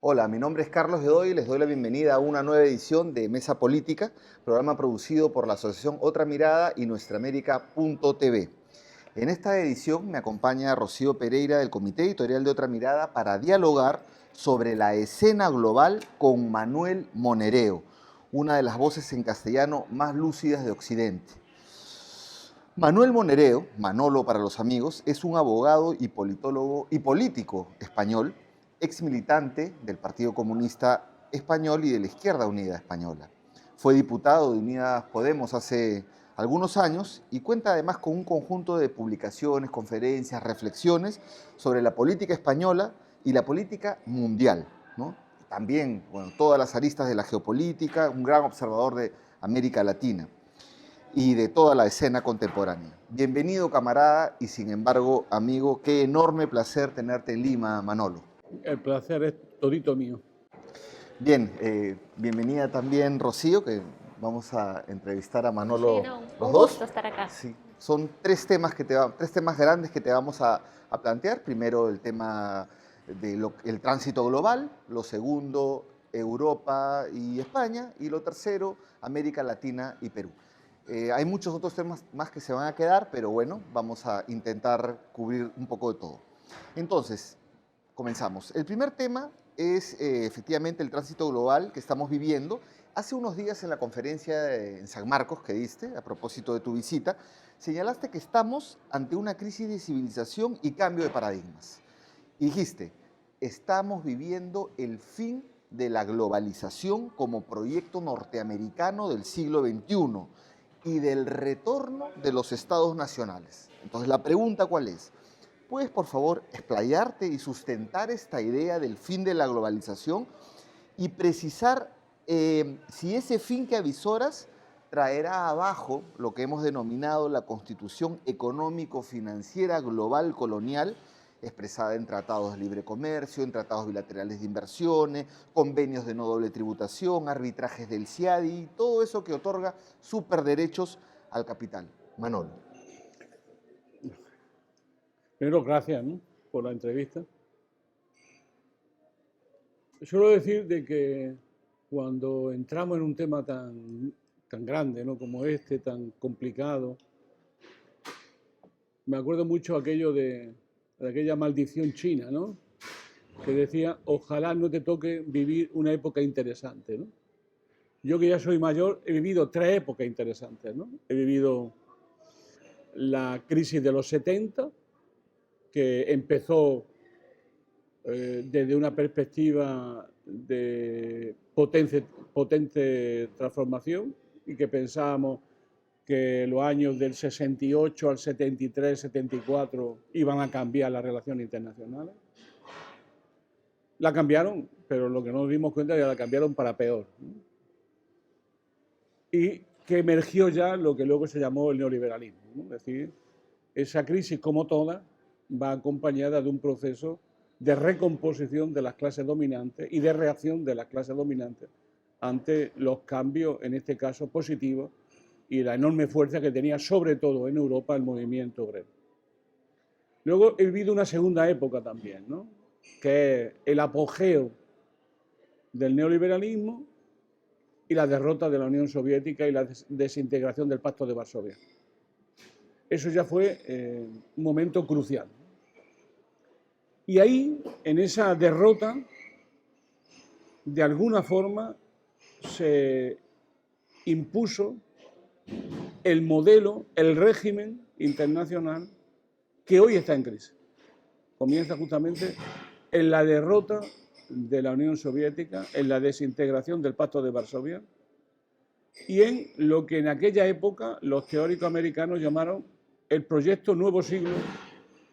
Hola, mi nombre es Carlos Godoy y les doy la bienvenida a una nueva edición de Mesa Política, programa producido por la Asociación Otra Mirada y nuestraamérica.tv. En esta edición me acompaña Rocío Pereira del Comité Editorial de Otra Mirada para dialogar sobre la escena global con Manuel Monereo, una de las voces en castellano más lúcidas de Occidente. Manuel Monereo, Manolo para los amigos, es un abogado y politólogo y político español, ex militante del Partido Comunista Español y de la Izquierda Unida Española. Fue diputado de Unidas Podemos hace algunos años y cuenta además con un conjunto de publicaciones, conferencias, reflexiones sobre la política española y la política mundial, ¿no? También, bueno, todas las aristas de la geopolítica, un gran observador de América Latina y de toda la escena contemporánea. Bienvenido, camarada, y sin embargo, amigo, qué enorme placer tenerte en Lima, Manolo. El placer es todito mío. Bien, bienvenida también, Rocío, que vamos a entrevistar a Manolo. Sí, no, los un dos. gusto estar acá. Sí, son tres temas grandes que te vamos a plantear. Primero, el tema del tránsito global. Lo segundo, Europa y España. Y lo tercero, América Latina y Perú. Hay muchos otros temas más que se van a quedar, pero bueno, vamos a intentar cubrir un poco de todo. Entonces, comenzamos. El primer tema es efectivamente el tránsito global que estamos viviendo. Hace unos días en la conferencia en San Marcos que diste, a propósito de tu visita, señalaste que estamos ante una crisis de civilización y cambio de paradigmas. Y dijiste, estamos viviendo el fin de la globalización como proyecto norteamericano del siglo XXI y del retorno de los estados nacionales. Entonces, la pregunta, ¿cuál es? ¿Puedes, por favor, explayarte y sustentar esta idea del fin de la globalización y precisar si ese fin que avisoras traerá abajo lo que hemos denominado la Constitución Económico-Financiera Global Colonial, expresada en tratados de libre comercio, en tratados bilaterales de inversiones, convenios de no doble tributación, arbitrajes del CIADI, todo eso que otorga superderechos al capital? Manolo. Primero, gracias, ¿no?, por la entrevista. Suelo decir de que cuando entramos en un tema tan grande, ¿no?, como este, tan complicado, me acuerdo mucho aquello de aquella maldición china, ¿no?, que decía, ojalá no te toque vivir una época interesante, ¿no? Yo, que ya soy mayor, he vivido tres épocas interesantes, ¿no? He vivido la crisis de los 70, que empezó desde una perspectiva de potente transformación y que pensábamos que los años del 68 al 73, 74 iban a cambiar las relaciones internacionales. La cambiaron, pero lo que no nos dimos cuenta es que la cambiaron para peor, ¿no? Y que emergió ya lo que luego se llamó el neoliberalismo, ¿no? Es decir, esa crisis, como toda, va acompañada de un proceso de recomposición de las clases dominantes y de reacción de las clases dominantes ante los cambios, en este caso positivos, y la enorme fuerza que tenía, sobre todo en Europa, el movimiento obrero. Luego he vivido una segunda época también, ¿no?, que es el apogeo del neoliberalismo y la derrota de la Unión Soviética y la desintegración del Pacto de Varsovia. Eso ya fue un momento crucial. Y ahí, en esa derrota, de alguna forma se impuso el modelo, el régimen internacional que hoy está en crisis. Comienza justamente en la derrota de la Unión Soviética, en la desintegración del Pacto de Varsovia y en lo que en aquella época los teóricos americanos llamaron el proyecto Nuevo Siglo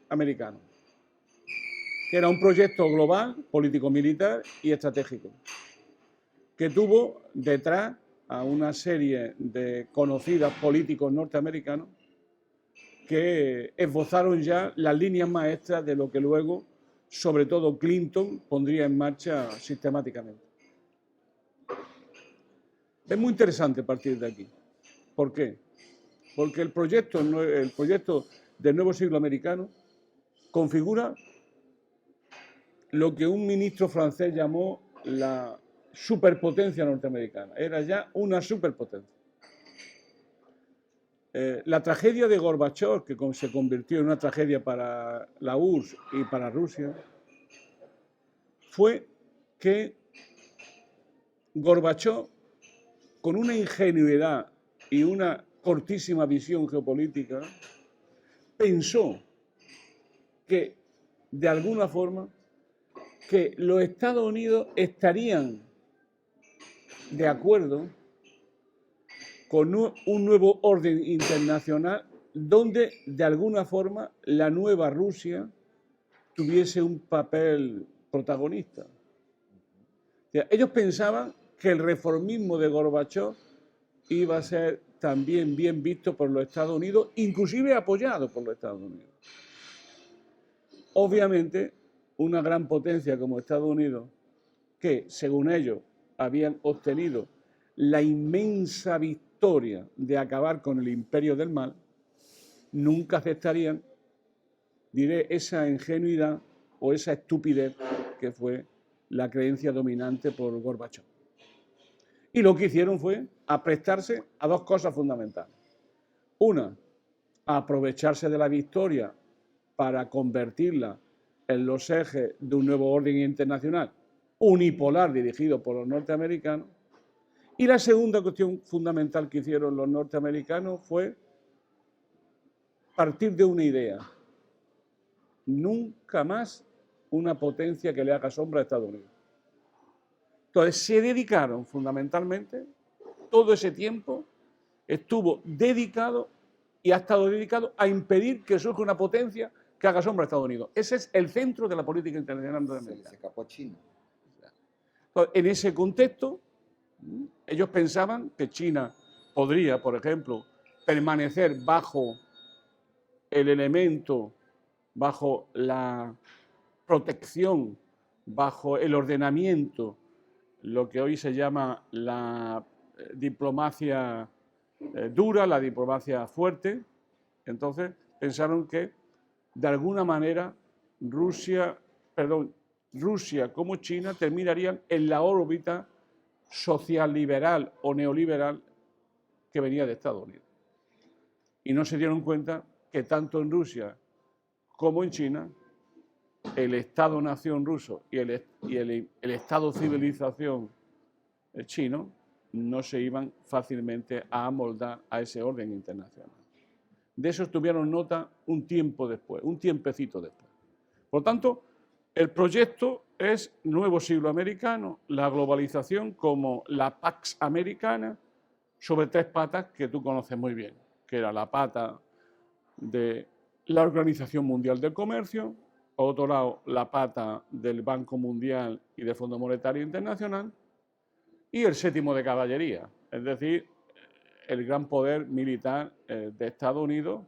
americano, que era un proyecto global, político-militar y estratégico, que tuvo detrás a una serie de conocidos políticos norteamericanos que esbozaron ya las líneas maestras de lo que luego, sobre todo, Clinton pondría en marcha sistemáticamente. Es muy interesante partir de aquí. ¿Por qué? Porque el proyecto del Nuevo Siglo americano configura lo que un ministro francés llamó la superpotencia norteamericana, era ya una superpotencia. La tragedia de Gorbachov, que se convirtió en una tragedia para la URSS y para Rusia, fue que Gorbachov, con una ingenuidad y una cortísima visión geopolítica, pensó que, de alguna forma, que los Estados Unidos estarían de acuerdo con un nuevo orden internacional donde, de alguna forma, la nueva Rusia tuviese un papel protagonista. O sea, ellos pensaban que el reformismo de Gorbachov iba a ser también bien visto por los Estados Unidos, inclusive apoyado por los Estados Unidos. Obviamente, una gran potencia como Estados Unidos, que según ellos habían obtenido la inmensa victoria de acabar con el imperio del mal, nunca aceptarían, diré, esa ingenuidad o esa estupidez que fue la creencia dominante por Gorbachov. Y lo que hicieron fue aprestarse a dos cosas fundamentales. Una, aprovecharse de la victoria para convertirla en los ejes de un nuevo orden internacional unipolar dirigido por los norteamericanos. Y la segunda cuestión fundamental que hicieron los norteamericanos fue partir de una idea: nunca más una potencia que le haga sombra a Estados Unidos. Entonces se dedicaron fundamentalmente, todo ese tiempo estuvo dedicado y ha estado dedicado a impedir que surja una potencia que haga sombra a Estados Unidos. Ese es el centro de la política internacional norteamericana. Se escapó a China. Entonces, en ese contexto, ellos pensaban que China podría, por ejemplo, permanecer bajo el elemento, bajo la protección, bajo el ordenamiento, lo que hoy se llama la diplomacia dura, la diplomacia fuerte. Entonces pensaron que de alguna manera Rusia como China terminarían en la órbita social liberal o neoliberal que venía de Estados Unidos. Y no se dieron cuenta que tanto en Rusia como en China el Estado-nación ruso y el Estado-civilización chino no se iban fácilmente a amoldar a ese orden internacional. De eso tuvieron nota un tiempo después, un tiempecito después. Por tanto, el proyecto es Nuevo Siglo Americano, la globalización como la Pax Americana, sobre tres patas que tú conoces muy bien, que era la pata de la Organización Mundial del Comercio, por otro lado, la pata del Banco Mundial y del Fondo Monetario Internacional, y el séptimo de caballería, es decir, el gran poder militar de Estados Unidos,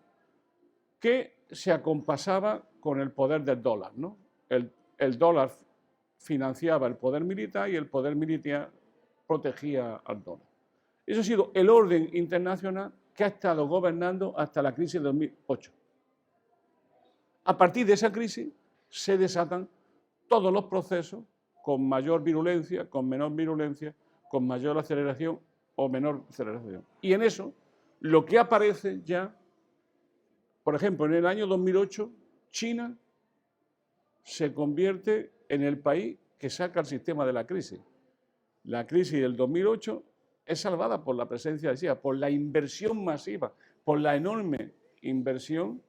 que se acompasaba con el poder del dólar, ¿no? El dólar financiaba el poder militar y el poder militar protegía al dólar. Eso ha sido el orden internacional que ha estado gobernando hasta la crisis de 2008. A partir de esa crisis se desatan todos los procesos con mayor virulencia, con menor virulencia, con mayor aceleración o menor aceleración. Y en eso, lo que aparece ya, por ejemplo, en el año 2008, China se convierte en el país que saca el sistema de la crisis. La crisis del 2008 es salvada por la presencia de China, por la inversión masiva, por la enorme inversión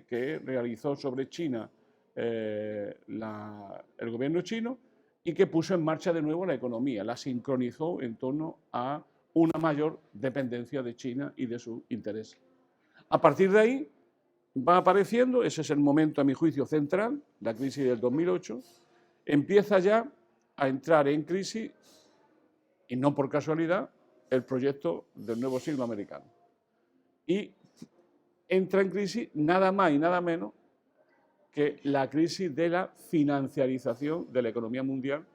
que realizó sobre China el gobierno chino y que puso en marcha de nuevo la economía, la sincronizó en torno a una mayor dependencia de China y de sus intereses. A partir de ahí va apareciendo, ese es el momento a mi juicio central, la crisis del 2008, empieza ya a entrar en crisis, y no por casualidad, el proyecto del Nuevo Siglo Americano. Y entra en crisis nada más y nada menos que la crisis de la financiarización de la economía mundial,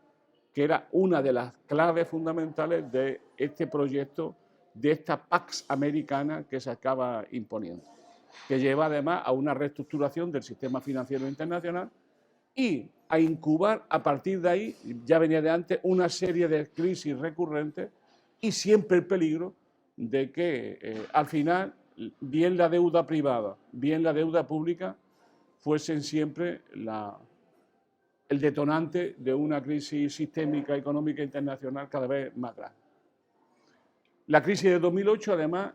que era una de las claves fundamentales de este proyecto, de esta Pax Americana que se acaba imponiendo, que lleva además a una reestructuración del sistema financiero internacional y a incubar a partir de ahí, ya venía de antes, una serie de crisis recurrentes y siempre el peligro de que al final bien la deuda privada, bien la deuda pública fuesen siempre el detonante de una crisis sistémica económica internacional cada vez más grande. La crisis de 2008 además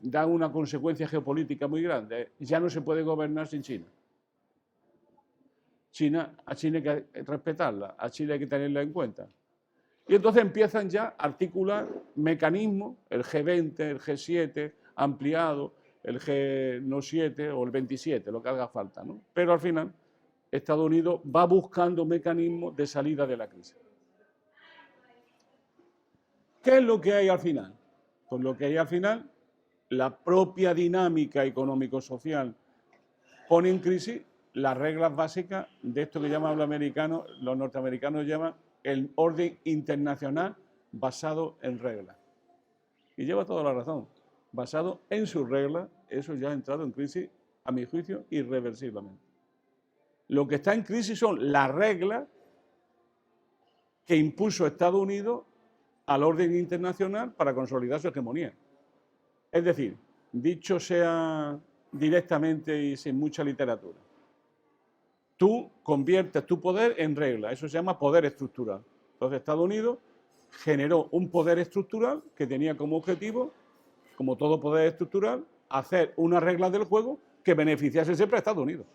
da una consecuencia geopolítica muy grande. Ya no se puede gobernar sin China. A China hay que respetarla, a China hay que tenerla en cuenta. Y entonces empiezan ya a articular mecanismos, el G20, el G7 ampliado, el G7 o el 27, lo que haga falta, ¿no? Pero al final Estados Unidos va buscando mecanismos de salida de la crisis. ¿Qué es lo que hay al final? Pues lo que hay al final, la propia dinámica económico-social pone en crisis las reglas básicas de esto que llaman los norteamericanos llaman el orden internacional basado en reglas. Y lleva toda la razón. Basado en sus reglas, eso ya ha entrado en crisis, a mi juicio, irreversiblemente. Lo que está en crisis son las reglas que impuso Estados Unidos al orden internacional para consolidar su hegemonía. Es decir, dicho sea directamente y sin mucha literatura, tú conviertes tu poder en regla, eso se llama poder estructural. Entonces Estados Unidos generó un poder estructural que tenía como objetivo, como todo poder estructural, hacer unas reglas del juego que beneficiase siempre a Estados Unidos.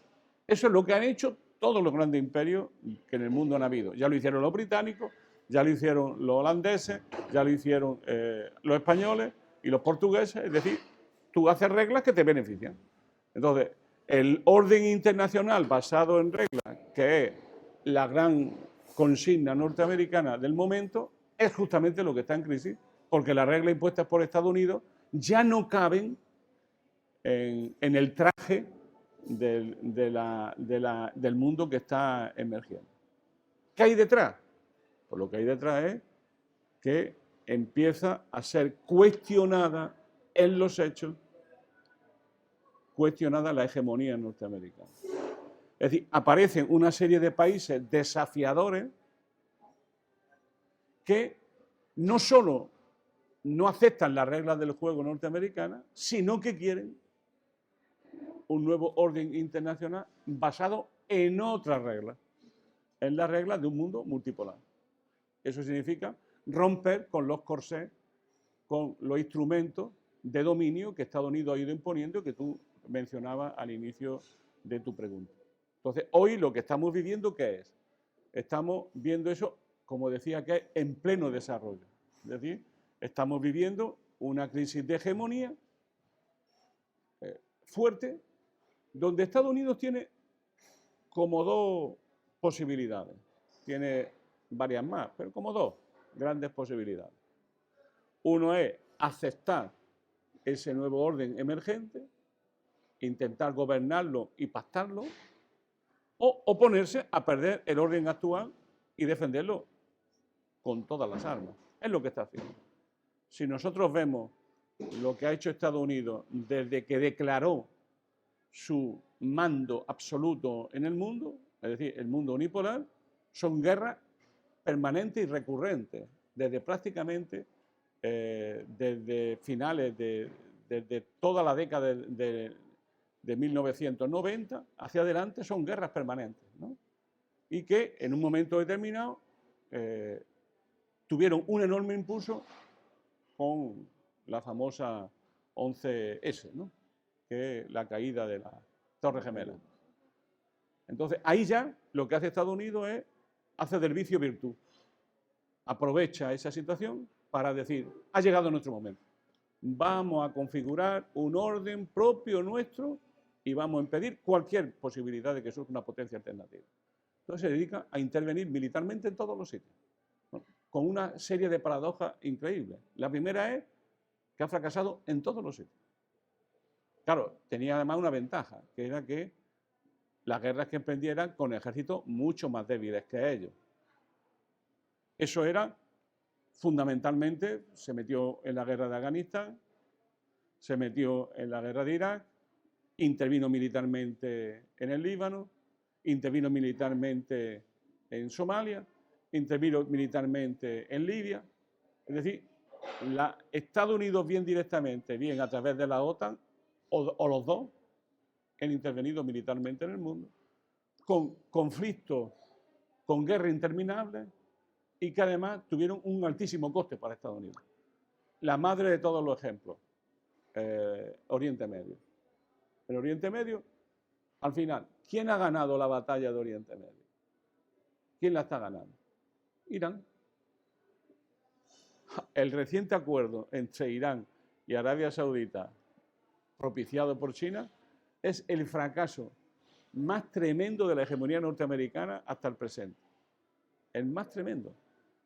Eso es lo que han hecho todos los grandes imperios que en el mundo han habido. Ya lo hicieron los británicos, ya lo hicieron los holandeses, ya lo hicieron los españoles y los portugueses. Es decir, tú haces reglas que te benefician. Entonces, el orden internacional basado en reglas, que es la gran consigna norteamericana del momento, es justamente lo que está en crisis, porque las reglas impuestas por Estados Unidos ya no caben en el traje del mundo que está emergiendo. ¿Qué hay detrás? Pues lo que hay detrás es que empieza a ser cuestionada en los hechos, cuestionada la hegemonía norteamericana. Es decir, aparecen una serie de países desafiadores que no solo no aceptan las reglas del juego norteamericana, sino que quieren un nuevo orden internacional basado en otras reglas, en las reglas de un mundo multipolar. Eso significa romper con los corsés, con los instrumentos de dominio que Estados Unidos ha ido imponiendo y que tú mencionabas al inicio de tu pregunta. Entonces, hoy lo que estamos viviendo, ¿qué es? Estamos viendo eso, como decía, que es en pleno desarrollo. Es decir, estamos viviendo una crisis de hegemonía fuerte, donde Estados Unidos tiene como dos posibilidades. Tiene varias más, pero como dos grandes posibilidades. Uno es aceptar ese nuevo orden emergente, intentar gobernarlo y pactarlo, o oponerse a perder el orden actual y defenderlo con todas las armas. Es lo que está haciendo. Si nosotros vemos lo que ha hecho Estados Unidos desde que declaró su mando absoluto en el mundo, es decir, el mundo unipolar, son guerras permanentes y recurrentes, desde prácticamente desde finales desde toda la década de 1990 hacia adelante son guerras permanentes, ¿no? Y que en un momento determinado tuvieron un enorme impulso con la famosa 11S, ¿no? Que es la caída de la Torre Gemela. Entonces, ahí ya lo que hace Estados Unidos es hacer del vicio virtud. Aprovecha esa situación para decir, ha llegado nuestro momento. Vamos a configurar un orden propio nuestro y vamos a impedir cualquier posibilidad de que surja una potencia alternativa. Entonces se dedica a intervenir militarmente en todos los sitios, ¿no? Con una serie de paradojas increíbles. La primera es que ha fracasado en todos los sitios. Claro, tenía además una ventaja, que era que las guerras que emprendieran con ejércitos mucho más débiles que ellos. Eso era, fundamentalmente, se metió en la guerra de Afganistán, se metió en la guerra de Irak, intervino militarmente en el Líbano, intervino militarmente en Somalia, intervino militarmente en Libia. Es decir, Estados Unidos bien directamente, bien a través de la OTAN, o los dos, han intervenido militarmente en el mundo, con conflictos, con guerras interminables y que además tuvieron un altísimo coste para Estados Unidos. La madre de todos los ejemplos, Oriente Medio. En Oriente Medio, al final, ¿quién ha ganado la batalla de Oriente Medio? ¿Quién la está ganando? Irán. El reciente acuerdo entre Irán y Arabia Saudita, propiciado por China, es el fracaso más tremendo de la hegemonía norteamericana hasta el presente. El más tremendo.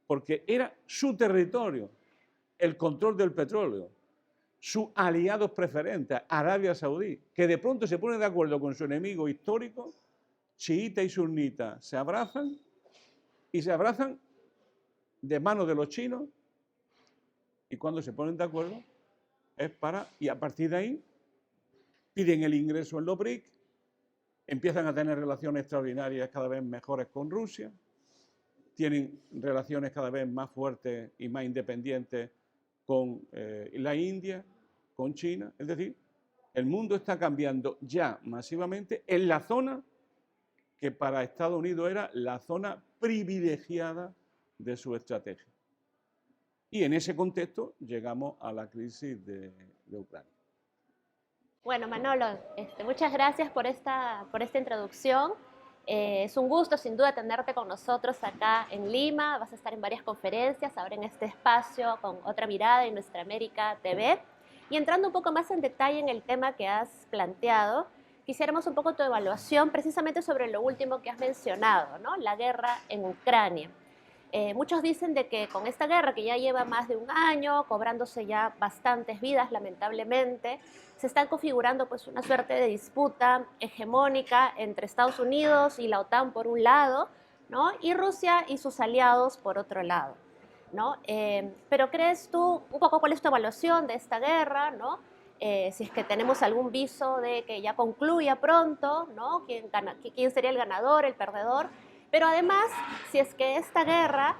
Porque era su territorio, el control del petróleo, sus aliados preferentes, Arabia Saudí, que de pronto se pone de acuerdo con su enemigo histórico, chiita y sunita, se abrazan de manos de los chinos, y cuando se ponen de acuerdo es y a partir de ahí piden el ingreso en los BRIC, empiezan a tener relaciones extraordinarias cada vez mejores con Rusia, tienen relaciones cada vez más fuertes y más independientes con la India, con China. Es decir, el mundo está cambiando ya masivamente en la zona que para Estados Unidos era la zona privilegiada de su estrategia. Y en ese contexto llegamos a la crisis de Ucrania. Bueno, Manolo, muchas gracias por esta introducción. Es un gusto, sin duda, tenerte con nosotros acá en Lima. Vas a estar en varias conferencias, ahora en este espacio con Otra Mirada en Nuestra América TV. Y entrando un poco más en detalle en el tema que has planteado, quisiéramos un poco tu evaluación precisamente sobre lo último que has mencionado, ¿no? La guerra en Ucrania. Muchos dicen de que con esta guerra, que ya lleva más de un año, cobrándose ya bastantes vidas, lamentablemente, se está configurando pues una suerte de disputa hegemónica entre Estados Unidos y la OTAN por un lado, ¿no? Y Rusia y sus aliados por otro lado, ¿no? Pero ¿crees tú, un poco cuál es tu evaluación de esta guerra, ¿no? Si es que tenemos algún viso de que ya concluya pronto, ¿no? ¿Quién sería el ganador, el perdedor? Pero además, si es que esta guerra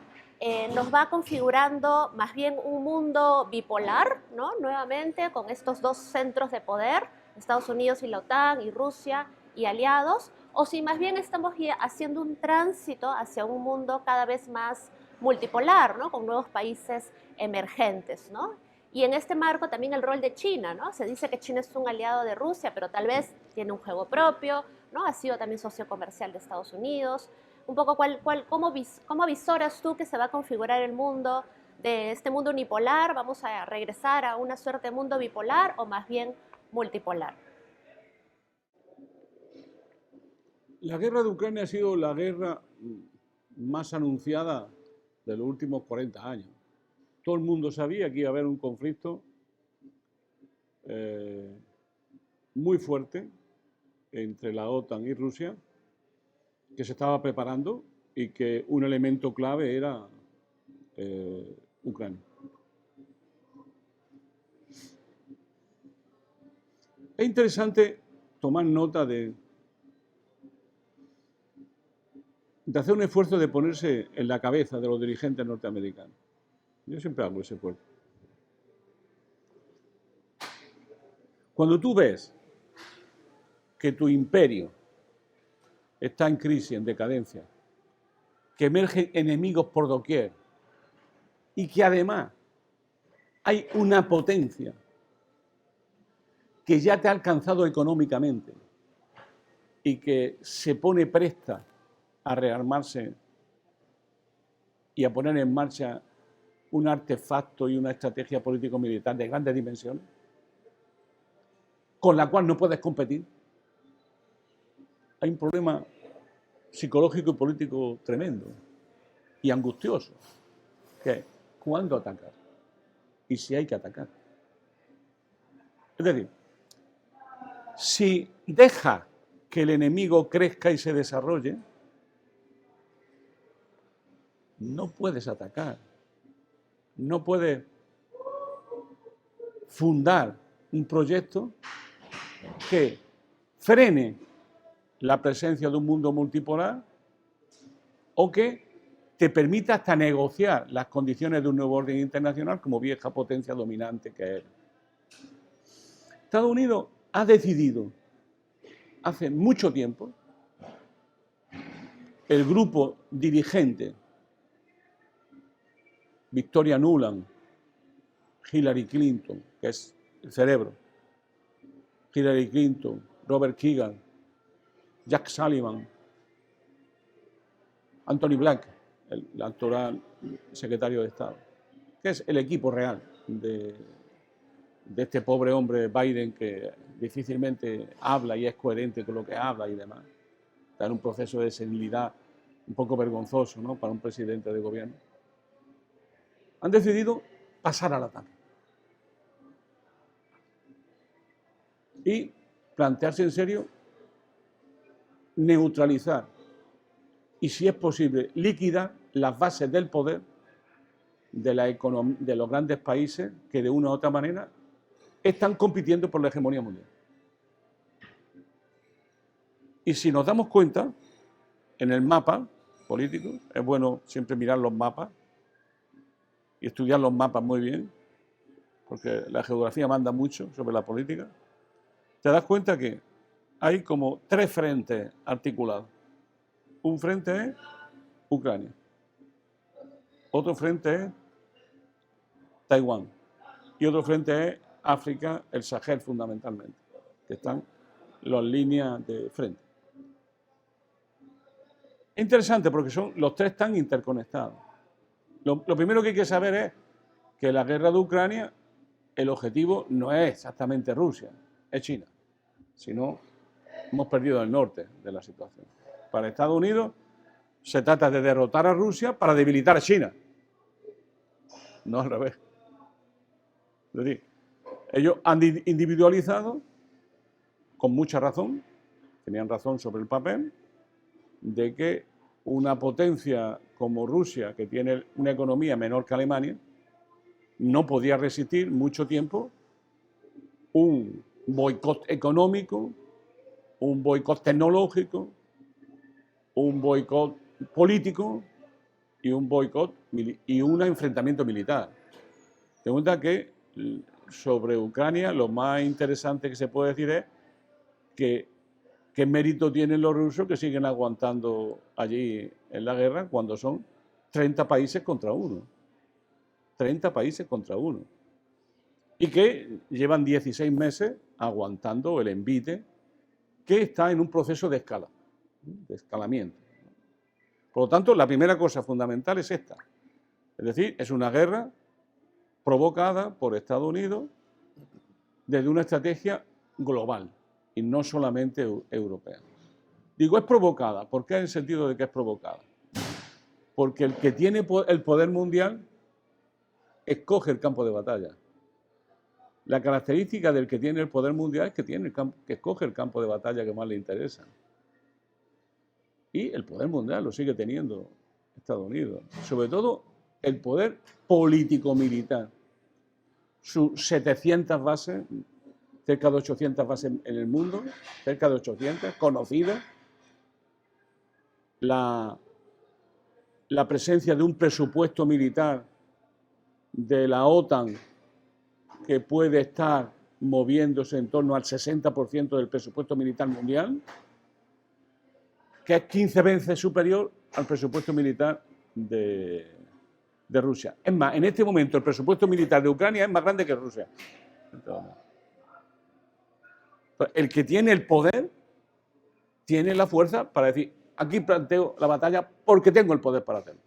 nos va configurando más bien un mundo bipolar, ¿no? Nuevamente con estos dos centros de poder, Estados Unidos y la OTAN, y Rusia y aliados, o si más bien estamos haciendo un tránsito hacia un mundo cada vez más multipolar, ¿no? Con nuevos países emergentes, ¿no? Y en este marco también el rol de China, ¿no? Se dice que China es un aliado de Rusia, pero tal vez tiene un juego propio, ¿no? Ha sido también socio comercial de Estados Unidos. Un poco cómo visoras tú que se va a configurar el mundo de este mundo unipolar. ¿Vamos a regresar a una suerte de mundo bipolar o más bien multipolar? La guerra de Ucrania ha sido la guerra más anunciada de los últimos 40 años. Todo el mundo sabía que iba a haber un conflicto muy fuerte entre la OTAN y Rusia, que se estaba preparando y que un elemento clave era Ucrania. Es interesante tomar nota de hacer un esfuerzo de ponerse en la cabeza de los dirigentes norteamericanos. Yo siempre hago ese esfuerzo. Cuando tú ves que tu imperio está en crisis, en decadencia, que emergen enemigos por doquier y que además hay una potencia que ya te ha alcanzado económicamente y que se pone presta a rearmarse y a poner en marcha un artefacto y una estrategia político-militar de grandes dimensiones, con la cual no puedes competir, hay un problema psicológico y político tremendo y angustioso, que es cuándo atacar y si hay que atacar. Es decir, si deja que el enemigo crezca y se desarrolle, no puedes atacar, no puedes fundar un proyecto que frene la presencia de un mundo multipolar o que te permita hasta negociar las condiciones de un nuevo orden internacional como vieja potencia dominante que era. Estados Unidos ha decidido hace mucho tiempo, el grupo dirigente, Victoria Nuland, Hillary Clinton, que es el cerebro, Hillary Clinton, Robert Kagan, Jack Sullivan, Anthony Black, el actual secretario de Estado, que es el equipo real de este pobre hombre Biden que difícilmente habla y es coherente con lo que habla y demás. Está en un proceso de senilidad un poco vergonzoso, ¿no?, para un presidente de gobierno. Han decidido pasar al ataque y plantearse en serio neutralizar y, si es posible, liquidar las bases del poder de los grandes países que de una u otra manera están compitiendo por la hegemonía mundial. Y si nos damos cuenta, en el mapa político, es bueno siempre mirar los mapas y estudiar los mapas muy bien, porque la geografía manda mucho sobre la política, te das cuenta que hay como 3 frentes articulados. Un frente es Ucrania, otro frente es Taiwán y otro frente es África, el Sahel fundamentalmente, que están las líneas de frente. Es interesante porque los 3 están interconectados. Lo primero que hay que saber es que la guerra de Ucrania, el objetivo no es exactamente Rusia, es China. Si no, hemos perdido el norte de la situación. Para Estados Unidos se trata de derrotar a Rusia para debilitar a China. No al revés. Es decir, ellos han individualizado, con mucha razón, tenían razón sobre el papel, de que una potencia como Rusia, que tiene una economía menor que Alemania, no podía resistir mucho tiempo un boicot económico, un boicot tecnológico, un boicot político y un boicot y un enfrentamiento militar. Ten en cuenta que sobre Ucrania lo más interesante que se puede decir es que qué mérito tienen los rusos que siguen aguantando allí en la guerra cuando son 30 países contra uno. 30 países contra uno. Y que llevan 16 meses aguantando el envite que está en un proceso de escala, de escalamiento. Por lo tanto, la primera cosa fundamental es esta. Es decir, es una guerra provocada por Estados Unidos desde una estrategia global y no solamente europea. Digo, es provocada. ¿Por qué en el sentido de que es provocada? Porque el que tiene el poder mundial escoge el campo de batalla. La característica del que tiene el poder mundial es que escoge el campo de batalla que más le interesa. Y el poder mundial lo sigue teniendo Estados Unidos. Sobre todo el poder político-militar. Sus 700 bases, cerca de 800 bases en el mundo, cerca de 800, conocidas. La presencia de un presupuesto militar de la OTAN que puede estar moviéndose en torno al 60% del presupuesto militar mundial, que es 15 veces superior al presupuesto militar de Rusia. Es más, en este momento el presupuesto militar de Ucrania es más grande que Rusia. Entonces, el que tiene el poder tiene la fuerza para decir, aquí planteo la batalla porque tengo el poder para hacerlo.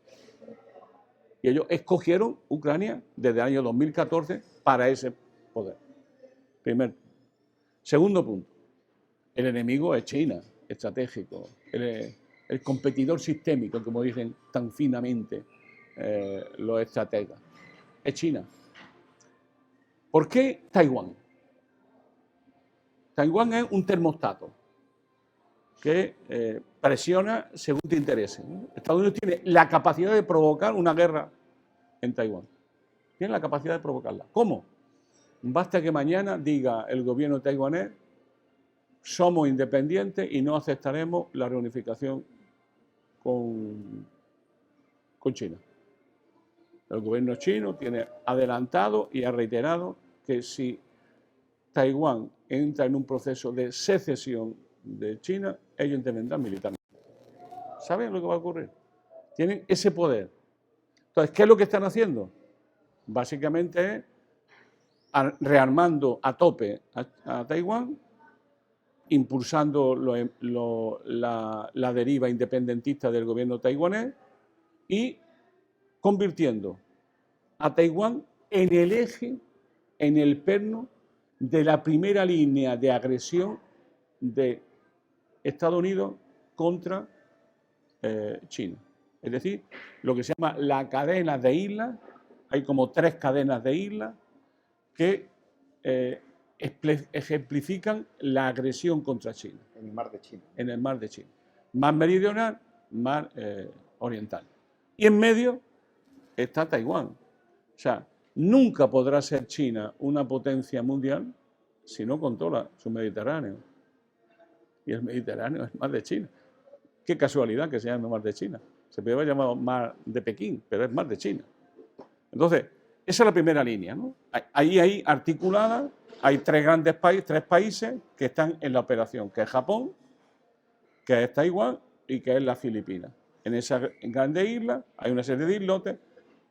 Y ellos escogieron Ucrania desde el año 2014 para ese poder. Primer punto. Segundo punto, el enemigo es China, estratégico, el competidor sistémico, como dicen tan finamente los estrategas, es China. ¿Por qué Taiwán? Taiwán es un termostato que presiona según te interese. Estados Unidos tiene la capacidad de provocar una guerra en Taiwán. Tiene la capacidad de provocarla. ¿Cómo? Basta que mañana diga el gobierno taiwanés somos independientes y no aceptaremos la reunificación con China. El gobierno chino tiene adelantado y ha reiterado que si Taiwán entra en un proceso de secesión de China, ellos intervendrán militarmente. ¿Saben lo que va a ocurrir? Tienen ese poder. Entonces, ¿qué es lo que están haciendo? Básicamente es rearmando a tope a Taiwán, impulsando la deriva independentista del gobierno taiwanés y convirtiendo a Taiwán en el eje, en el perno de la primera línea de agresión de Estados Unidos contra China. Es decir, lo que se llama la cadena de islas. Hay como 3 cadenas de islas que ejemplifican la agresión contra China. En el mar de China. En el mar de China. Mar meridional, mar oriental. Y en medio está Taiwán. O sea, nunca podrá ser China una potencia mundial si no controla su Mediterráneo. Y el Mediterráneo es el mar de China. Qué casualidad que se llame mar de China. Se puede haber llamado mar de Pekín, pero es mar de China. Entonces, esa es la primera línea, ¿no? Ahí articulada, hay 3 grandes países, 3 países que están en la operación, que es Japón, que es Taiwán y que es las Filipinas. En esa grande isla hay una serie de islotes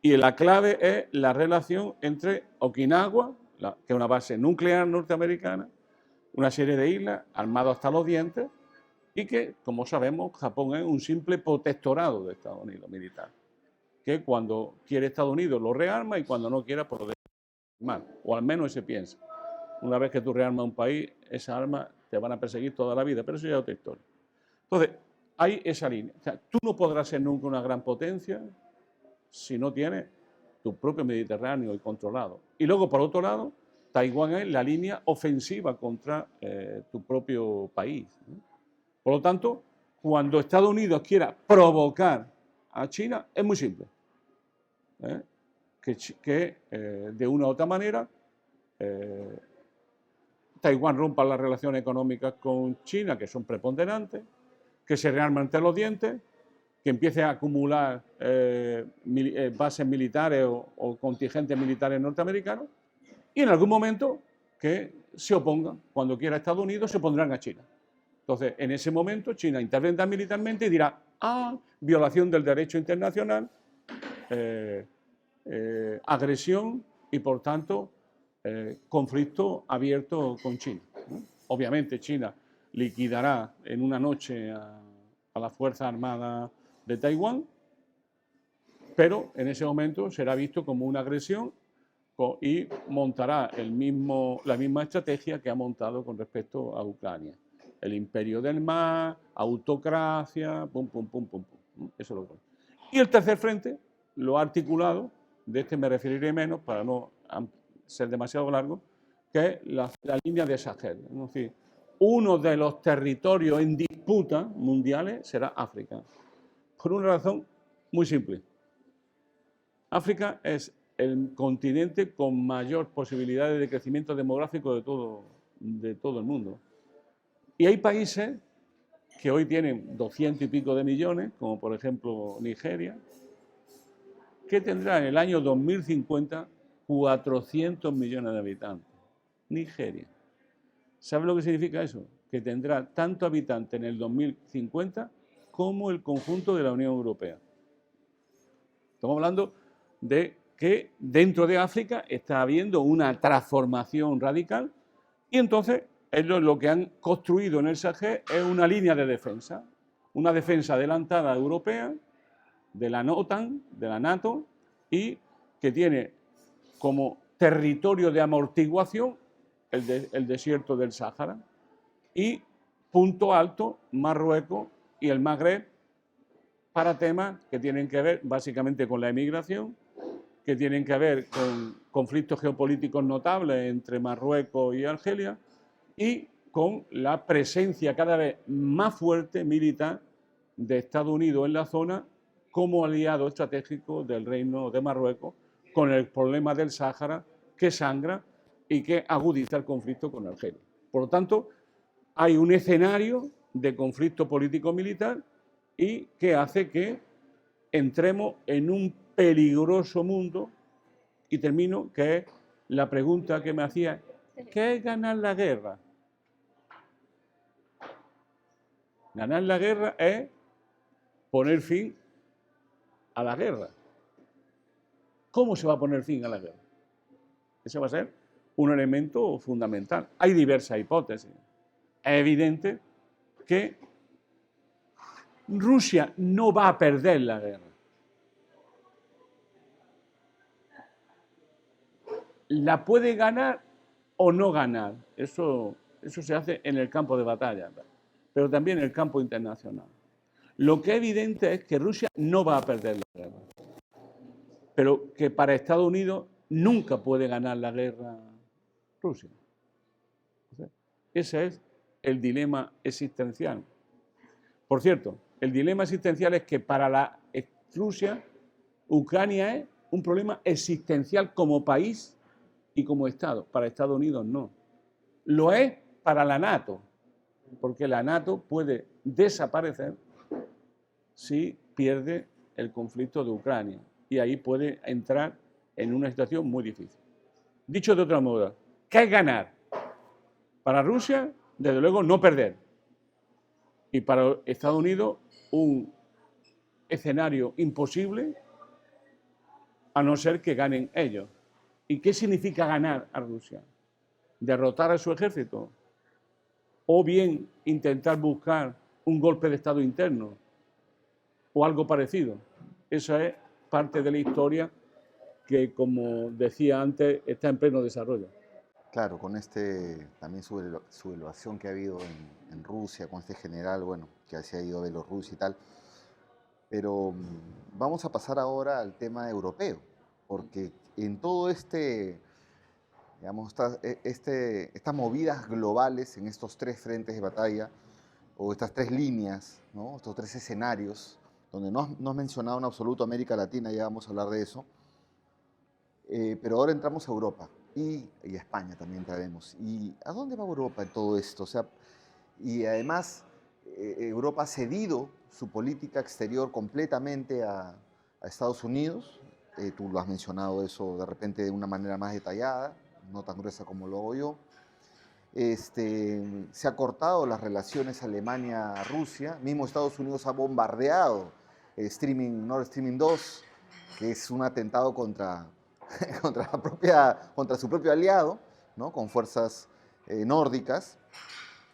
y la clave es la relación entre Okinawa, que es una base nuclear norteamericana, una serie de islas armadas hasta los dientes y que, como sabemos, Japón es un simple protectorado de Estados Unidos militar, que cuando quiere Estados Unidos lo rearma y cuando no quiera pues lo deja mal, o al menos se piensa. Una vez que tú rearmas un país, esas armas te van a perseguir toda la vida, pero eso ya es otra historia. Entonces, hay esa línea. O sea, tú no podrás ser nunca una gran potencia si no tienes tu propio Mediterráneo y controlado. Y luego, por otro lado, Taiwán es la línea ofensiva contra tu propio país, ¿no? Por lo tanto, cuando Estados Unidos quiera provocar a China, es muy simple. Que de una u otra manera Taiwán rompa las relaciones económicas con China, que son preponderantes, que se rearme entre los dientes, que empiece a acumular bases militares o contingentes militares norteamericanos, y en algún momento que se opongan. Cuando quiera Estados Unidos, se opondrán a China. Entonces, en ese momento, China intervendrá militarmente y dirá, violación del derecho internacional, agresión y, por tanto, conflicto abierto con China, ¿no? Obviamente, China liquidará en una noche a las Fuerzas Armadas de Taiwán, pero en ese momento será visto como una agresión y montará la misma estrategia que ha montado con respecto a Ucrania. El imperio del mar, autocracia, pum, pum, pum, pum, pum. Eso es lo que... Y el tercer frente lo ha articulado, de este me referiré menos para no ser demasiado largo, que es la línea de Sahel. Es decir, uno de los territorios en disputa mundiales será África. Por una razón muy simple. África es el continente con mayor posibilidades de crecimiento demográfico de todo el mundo. Y hay países que hoy tienen 200 y pico de millones, como por ejemplo Nigeria, que tendrá en el año 2050 400 millones de habitantes. Nigeria. ¿Sabe lo que significa eso? Que tendrá tanto habitantes en el 2050 como el conjunto de la Unión Europea. Estamos hablando de que dentro de África está habiendo una transformación radical y entonces ellos lo que han construido en el Sahel es una línea de defensa, una defensa adelantada europea, de la OTAN, de la NATO, y que tiene como territorio de amortiguación el desierto del Sáhara y punto alto Marruecos y el Magreb para temas que tienen que ver básicamente con la emigración, que tienen que ver con conflictos geopolíticos notables entre Marruecos y Argelia y con la presencia cada vez más fuerte militar de Estados Unidos en la zona como aliado estratégico del Reino de Marruecos con el problema del Sáhara que sangra y que agudiza el conflicto con Argelia. Por lo tanto, hay un escenario de conflicto político-militar y que hace que entremos en un peligroso mundo. Y termino, que es la pregunta que me hacía: ¿qué es ganar la guerra? Ganar la guerra es poner fin a la guerra. ¿Cómo se va a poner fin a la guerra? Ese va a ser un elemento fundamental. Hay diversas hipótesis. Es evidente que Rusia no va a perder la guerra. La puede ganar o no ganar. Eso se hace en el campo de batalla, pero también en el campo internacional. Lo que es evidente es que Rusia no va a perder la guerra, pero que para Estados Unidos nunca puede ganar la guerra Rusia. Ese es el dilema existencial. Por cierto, el dilema existencial es que para Rusia, Ucrania es un problema existencial como país y como Estado. Para Estados Unidos no. Lo es para la NATO, porque la NATO puede desaparecer si pierde el conflicto de Ucrania, y ahí puede entrar en una situación muy difícil. Dicho de otra manera, ¿qué es ganar? Para Rusia, desde luego, no perder. Y para Estados Unidos, un escenario imposible, a no ser que ganen ellos. ¿Y qué significa ganar a Rusia? ¿Derrotar a su ejército? ¿O bien intentar buscar un golpe de Estado interno? ¿O algo parecido? Esa es parte de la historia que, como decía antes, está en pleno desarrollo. Claro, con también sublevación que ha habido en Rusia, con este general, bueno, que se ha ido a Bielorrusia y tal. Pero vamos a pasar ahora al tema europeo, porque en todo digamos, estas movidas globales, en estos tres frentes de batalla, o estas tres líneas, ¿no? Estos tres escenarios, donde no has mencionado en absoluto América Latina, ya vamos a hablar de eso, pero ahora entramos a Europa y a España también entraremos. ¿Y a dónde va Europa en todo esto? O sea, y además Europa ha cedido su política exterior completamente a Estados Unidos. Tú lo has mencionado eso de repente de una manera más detallada, no tan gruesa como lo hago yo. Se ha cortado las relaciones Alemania-Rusia. Mismo Estados Unidos ha bombardeado Nord Stream 2, que es un atentado contra su propio aliado, ¿no? Con fuerzas nórdicas.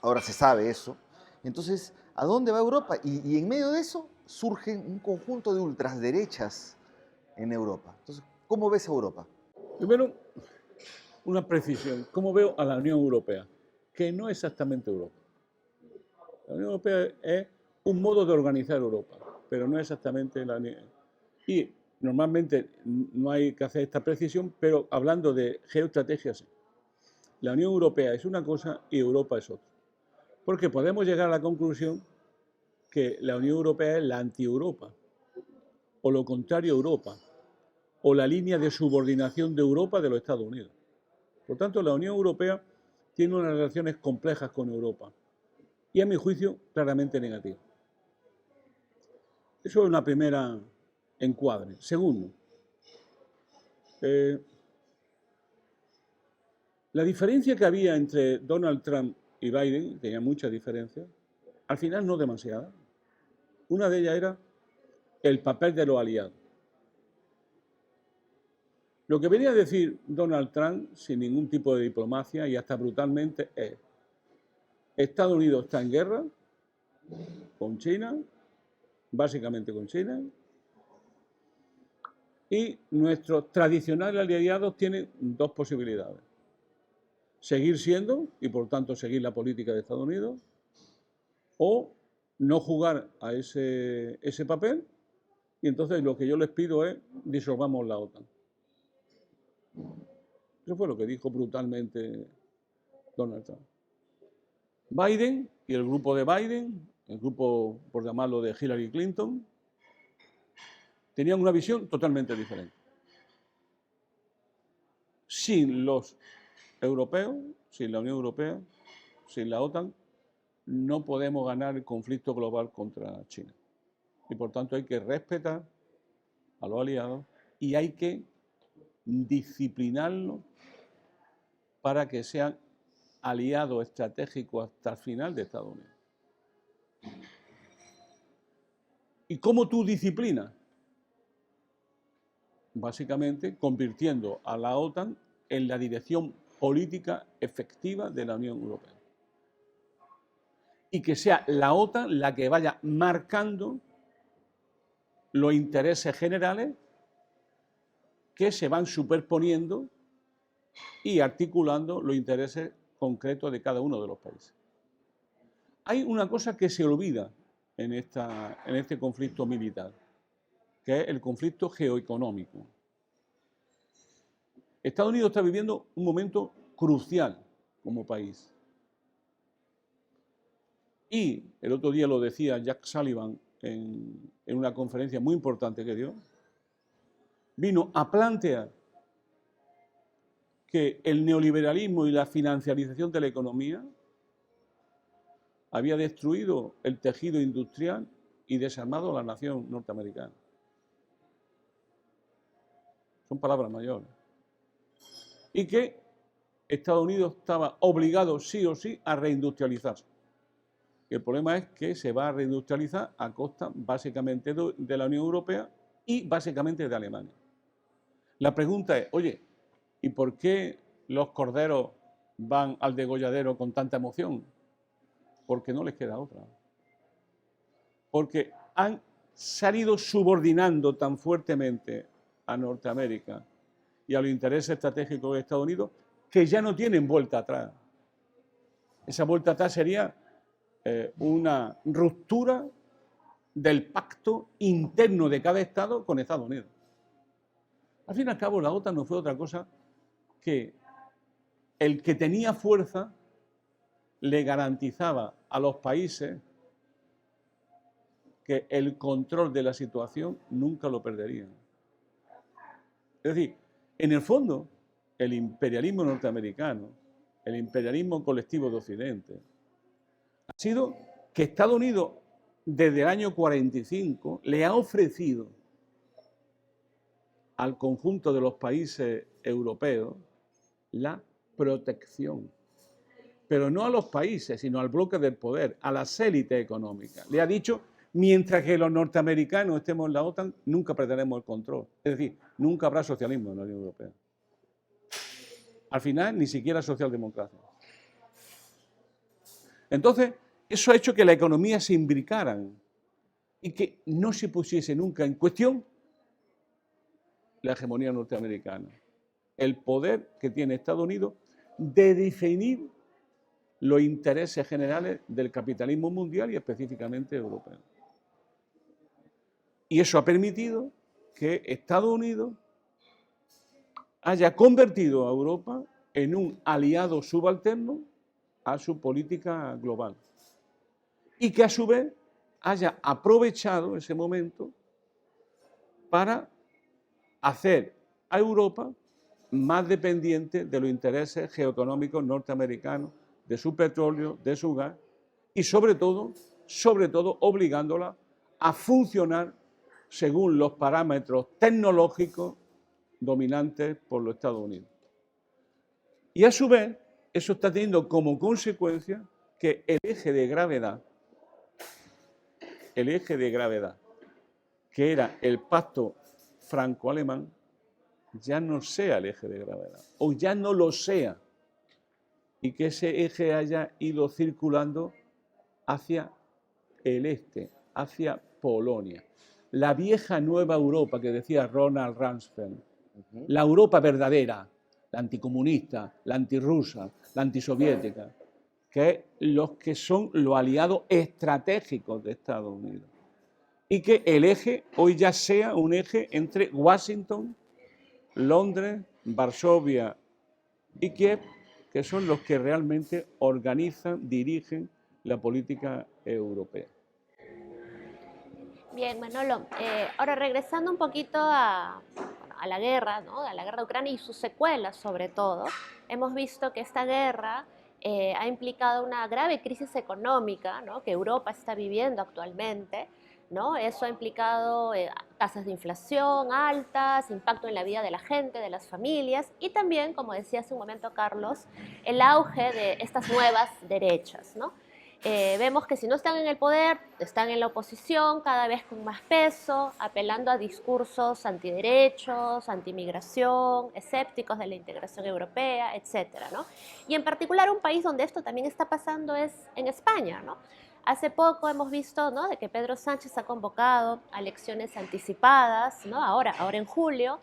Ahora se sabe eso. Entonces, ¿a dónde va Europa? Y en medio de eso surge un conjunto de ultraderechas en Europa. Entonces, ¿cómo ves a Europa? Primero, una precisión. ¿Cómo veo a la Unión Europea? Que no es exactamente Europa. La Unión Europea es un modo de organizar Europa, pero no exactamente la Unión. Y normalmente no hay que hacer esta precisión, pero hablando de geoestrategia, sí. La Unión Europea es una cosa y Europa es otra. Porque podemos llegar a la conclusión que la Unión Europea es la anti-Europa, o lo contrario a Europa, o la línea de subordinación de Europa de los Estados Unidos. Por tanto, la Unión Europea tiene unas relaciones complejas con Europa y, a mi juicio, claramente negativas. Eso es una primera encuadre. Segundo, la diferencia que había entre Donald Trump y Biden, tenía muchas diferencias, al final no demasiadas. Una de ellas era el papel de los aliados. Lo que venía a decir Donald Trump, sin ningún tipo de diplomacia y hasta brutalmente, es: Estados Unidos está en guerra con China, básicamente con China, y nuestros tradicionales aliados tienen dos posibilidades: seguir siendo, y por tanto seguir la política de Estados Unidos, o no jugar a ese papel, y entonces lo que yo les pido es: disolvamos la OTAN. Eso fue lo que dijo brutalmente Donald Trump. Biden y el grupo de Biden, el grupo, por llamarlo, de Hillary Clinton, tenían una visión totalmente diferente. Sin los europeos, sin la Unión Europea, sin la OTAN, no podemos ganar el conflicto global contra China. Y por tanto hay que respetar a los aliados y hay que disciplinarlos para que sean aliados estratégicos hasta el final de Estados Unidos. ¿Y cómo tú disciplinas? Básicamente convirtiendo a la OTAN en la dirección política efectiva de la Unión Europea. Y que sea la OTAN la que vaya marcando los intereses generales que se van superponiendo y articulando los intereses concretos de cada uno de los países. Hay una cosa que se olvida en este conflicto militar, que es el conflicto geoeconómico. Estados Unidos está viviendo un momento crucial como país. Y el otro día lo decía Jack Sullivan en una conferencia muy importante que dio, vino a plantear que el neoliberalismo y la financiarización de la economía había destruido el tejido industrial y desarmado a la nación norteamericana. Son palabras mayores. Y que Estados Unidos estaba obligado sí o sí a reindustrializarse. Y el problema es que se va a reindustrializar a costa básicamente de la Unión Europea y básicamente de Alemania. La pregunta es, oye, ¿y por qué los corderos van al degolladero con tanta emoción? Porque no les queda otra. Porque han salido subordinando tan fuertemente a Norteamérica y a los intereses estratégicos de Estados Unidos que ya no tienen vuelta atrás. Esa vuelta atrás sería una ruptura del pacto interno de cada Estado con Estados Unidos. Al fin y al cabo, la OTAN no fue otra cosa que el que tenía fuerza le garantizaba a los países que el control de la situación nunca lo perderían. Es decir, en el fondo, el imperialismo norteamericano, el imperialismo colectivo de Occidente, ha sido que Estados Unidos, desde el año 45, le ha ofrecido al conjunto de los países europeos la protección. Pero no a los países, sino al bloque del poder, a las élites económicas. Le ha dicho, mientras que los norteamericanos estemos en la OTAN, nunca perderemos el control. Es decir, nunca habrá socialismo en la Unión Europea. Al final, ni siquiera socialdemocracia. Entonces, eso ha hecho que la economía se imbricaran y que no se pusiese nunca en cuestión la hegemonía norteamericana. El poder que tiene Estados Unidos de definir los intereses generales del capitalismo mundial y específicamente europeo. Y eso ha permitido que Estados Unidos haya convertido a Europa en un aliado subalterno a su política global. Y que a su vez haya aprovechado ese momento para hacer a Europa más dependiente de los intereses geoeconómicos norteamericanos, de su petróleo, de su gas, y sobre todo obligándola a funcionar según los parámetros tecnológicos dominantes por los Estados Unidos. Y a su vez, eso está teniendo como consecuencia que el eje de gravedad, que era el pacto franco-alemán, ya no sea el eje de gravedad, o ya no lo sea, y que ese eje haya ido circulando hacia el este, hacia Polonia. La vieja nueva Europa que decía Ronald Rumsfeld, la Europa verdadera, la anticomunista, la antirrusa, la antisoviética, que son los aliados estratégicos de Estados Unidos. Y que el eje hoy ya sea un eje entre Washington, Londres, Varsovia y Kiev, que son los que realmente organizan, dirigen la política europea. Bien, Manolo, ahora regresando un poquito a la guerra, ¿no? A la guerra de Ucrania y sus secuelas sobre todo, hemos visto que esta guerra ha implicado una grave crisis económica, ¿no?, que Europa está viviendo actualmente, ¿no? Eso ha implicado tasas de inflación altas, impacto en la vida de la gente, de las familias y también, como decía hace un momento Carlos, el auge de estas nuevas derechas, ¿no? Vemos que si no están en el poder, están en la oposición, cada vez con más peso, apelando a discursos antiderechos, antimigración, escépticos de la integración europea, etcétera, ¿no? Y en particular un país donde esto también está pasando es en España, ¿no? Hace poco hemos visto, ¿no?, de que Pedro Sánchez ha convocado a elecciones anticipadas, ¿no?, ahora en julio,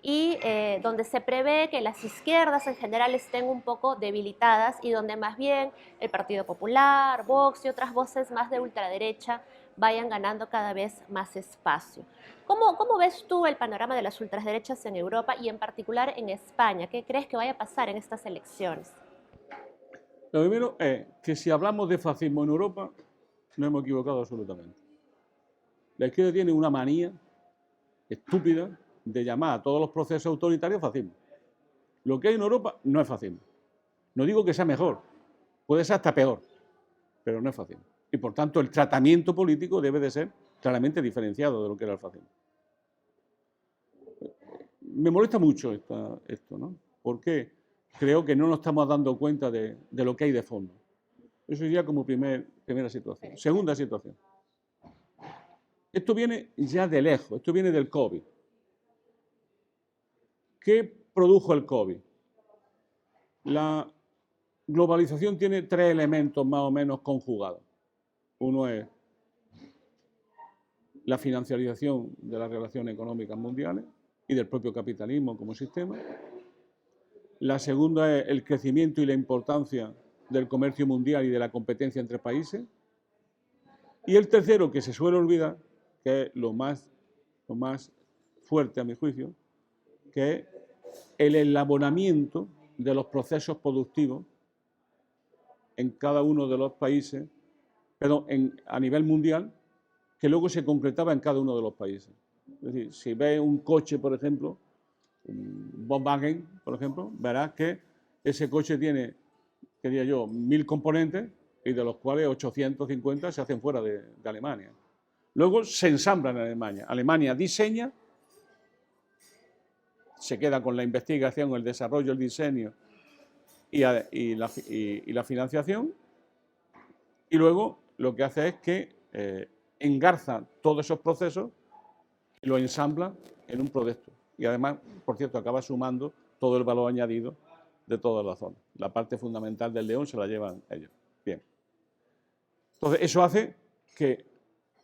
y donde se prevé que las izquierdas en general estén un poco debilitadas y donde más bien el Partido Popular, Vox y otras voces más de ultraderecha vayan ganando cada vez más espacio. ¿Cómo ves tú el panorama de las ultraderechas en Europa y en particular en España? ¿Qué crees que vaya a pasar en estas elecciones? Lo primero es que si hablamos de fascismo en Europa, no hemos equivocado absolutamente. La izquierda tiene una manía estúpida de llamar a todos los procesos autoritarios fascismo. Lo que hay en Europa no es fascismo. No digo que sea mejor, puede ser hasta peor, pero no es fascismo. Y por tanto el tratamiento político debe de ser claramente diferenciado de lo que era el fascismo. Me molesta mucho esto, ¿no? Porque creo que no nos estamos dando cuenta de lo que hay de fondo. Eso sería como primera situación. Segunda situación. Esto viene ya de lejos, esto viene del COVID. ¿Qué produjo el COVID? La globalización tiene tres elementos más o menos conjugados. Uno es la financiarización de las relaciones económicas mundiales y del propio capitalismo como sistema. La segunda es el crecimiento y la importancia del comercio mundial y de la competencia entre países. Y el tercero, que se suele olvidar, que es lo más fuerte a mi juicio, que es el eslabonamiento de los procesos productivos en cada uno de los países, a nivel mundial, que luego se concretaba en cada uno de los países. Es decir, si ves un coche, por ejemplo, un Volkswagen, por ejemplo, verás que ese coche tiene, quería yo, 1000 componentes y de los cuales 850 se hacen fuera de Alemania. Luego se ensamblan en Alemania. Alemania diseña, se queda con la investigación, el desarrollo, el diseño y la financiación, y luego lo que hace es que engarza todos esos procesos y los ensambla en un proyecto. Y además, por cierto, acaba sumando todo el valor añadido de toda la zona. La parte fundamental del león se la llevan ellos. Bien. Entonces, eso hace que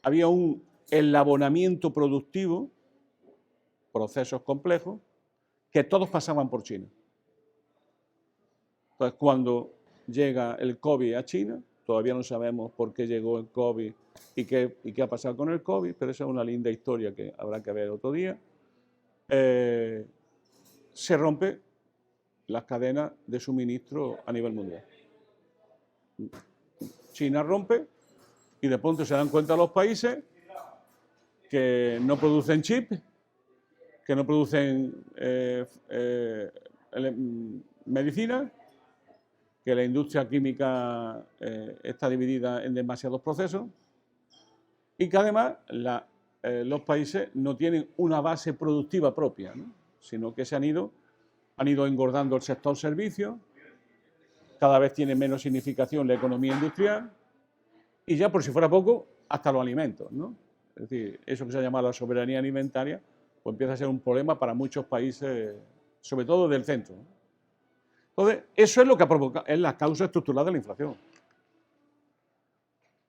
había un eslabonamiento productivo, procesos complejos, que todos pasaban por China. Entonces, cuando llega el COVID a China, todavía no sabemos por qué llegó el COVID y qué ha pasado con el COVID, pero esa es una linda historia que habrá que ver otro día. Se rompe las cadenas de suministro a nivel mundial. China rompe y de pronto se dan cuenta los países que no producen chips, que no producen medicina, que la industria química está dividida en demasiados procesos y que además los países no tienen una base productiva propia, ¿no?, sino que se han ido engordando el sector servicios, cada vez tiene menos significación la economía industrial y ya por si fuera poco, hasta los alimentos, ¿no? Es decir, eso que se llama la soberanía alimentaria, pues empieza a ser un problema para muchos países, sobre todo del centro, ¿no? Entonces, eso es lo que ha provocado, es la causa estructural de la inflación.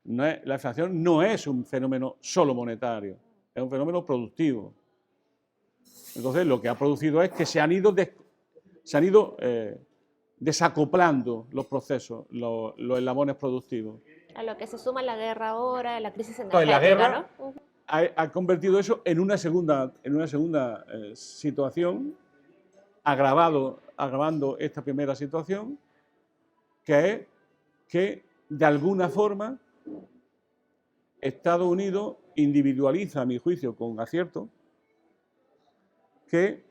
La inflación no es un fenómeno solo monetario, es un fenómeno productivo. Entonces, lo que ha producido es que se han ido desacoplando los procesos, los eslabones productivos. A lo que se suma la guerra ahora, la crisis Entonces, energética, la guerra, ¿no? ha convertido eso en una segunda situación, agravando esta primera situación, que es que de alguna forma Estados Unidos individualiza, a mi juicio con acierto, que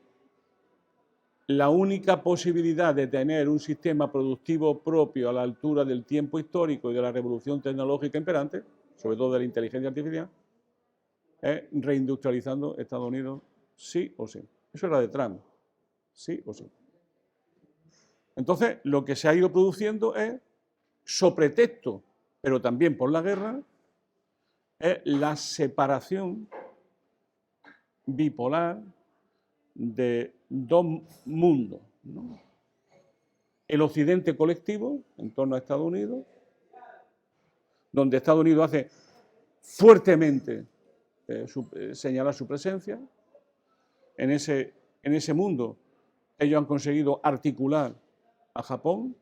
la única posibilidad de tener un sistema productivo propio a la altura del tiempo histórico y de la revolución tecnológica imperante, sobre todo de la inteligencia artificial, es reindustrializando Estados Unidos sí o sí. Eso era de Trump, sí o sí. Entonces, lo que se ha ido produciendo es, sobre pretexto, pero también por la guerra, es la separación bipolar de dos mundos, ¿no? El occidente colectivo, en torno a Estados Unidos, donde Estados Unidos hace fuertemente señalar su presencia. En ese mundo ellos han conseguido articular a Japón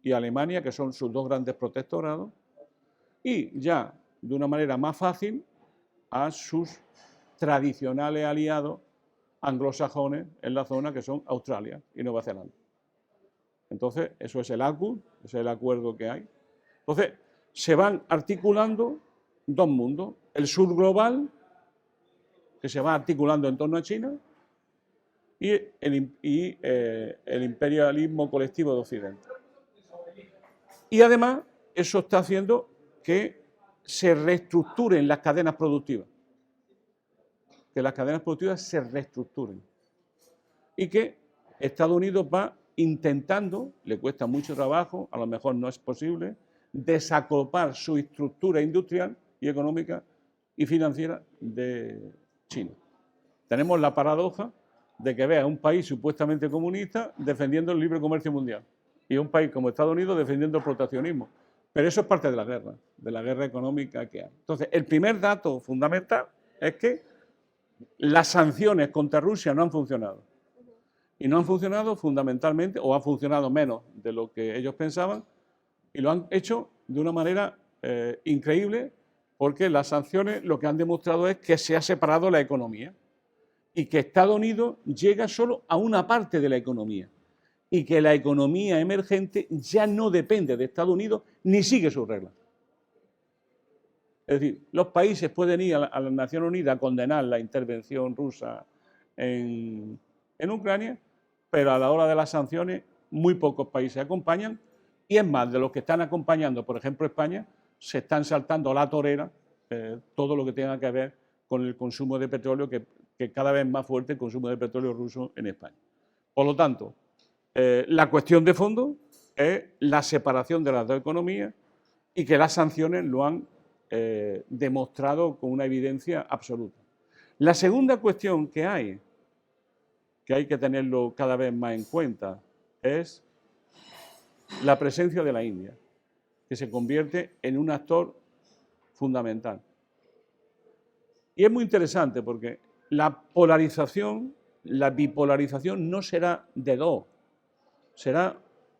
y a Alemania, que son sus dos grandes protectorados, y ya de una manera más fácil a sus tradicionales aliados anglosajones en la zona, que son Australia y Nueva Zelanda. Entonces, eso es el AUKUS, ese es el acuerdo que hay. Entonces, se van articulando dos mundos. El sur global, que se va articulando en torno a China, y el imperialismo colectivo de Occidente. Y además, eso está haciendo que se reestructuren las cadenas productivas. Que las cadenas productivas se reestructuren. Y que Estados Unidos va intentando, le cuesta mucho trabajo, a lo mejor no es posible, desacoplar su estructura industrial y económica y financiera de China. Tenemos la paradoja de que vea un país supuestamente comunista defendiendo el libre comercio mundial y un país como Estados Unidos defendiendo el proteccionismo. Pero eso es parte de la guerra económica que hay. Entonces, el primer dato fundamental es que las sanciones contra Rusia no han funcionado. Y no han funcionado fundamentalmente, o han funcionado menos de lo que ellos pensaban, y lo han hecho de una manera increíble, porque las sanciones lo que han demostrado es que se ha separado la economía y que Estados Unidos llega solo a una parte de la economía y que la economía emergente ya no depende de Estados Unidos ni sigue sus reglas. Es decir, los países pueden ir a las Naciones Unidas a condenar la intervención rusa en Ucrania, pero a la hora de las sanciones muy pocos países acompañan, y es más, de los que están acompañando, por ejemplo España, se están saltando a la torera todo lo que tenga que ver con el consumo de petróleo, que cada vez más fuerte el consumo de petróleo ruso en España. Por lo tanto, la cuestión de fondo es la separación de las dos economías y que las sanciones lo han demostrado con una evidencia absoluta. La segunda cuestión que hay que tenerlo cada vez más en cuenta, es la presencia de la India, que se convierte en un actor fundamental. Y es muy interesante porque la polarización, la bipolarización no será de dos,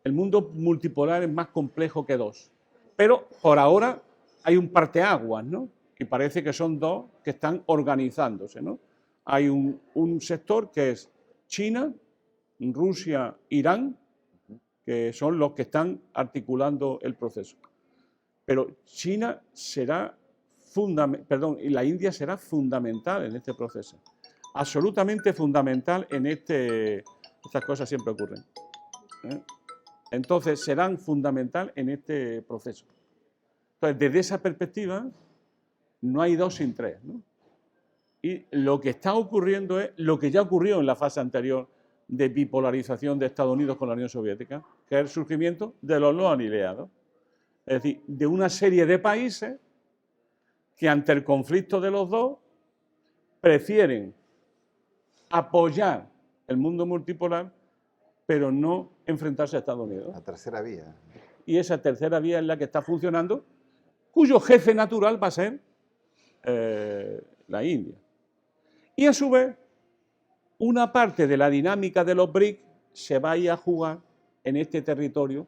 el mundo multipolar es más complejo que dos. Pero por ahora hay un parteaguas, ¿no? Y parece que son dos que están organizándose, ¿no? Hay un sector que es China, Rusia, Irán, que son los que están articulando el proceso. Pero China será y la India será fundamental en este proceso. Absolutamente fundamental en estas cosas siempre ocurren. Entonces serán fundamental en este proceso. Entonces, desde esa perspectiva, no hay dos sin tres, ¿no? Y lo que está ocurriendo es lo que ya ocurrió en la fase anterior de bipolarización de Estados Unidos con la Unión Soviética, que es el surgimiento de los no alineados. Es decir, de una serie de países que ante el conflicto de los dos prefieren apoyar el mundo multipolar, pero no enfrentarse a Estados Unidos. La tercera vía. Y esa tercera vía es la que está funcionando, cuyo jefe natural va a ser la India. Y a su vez, una parte de la dinámica de los BRICS se va a ir a jugar en este territorio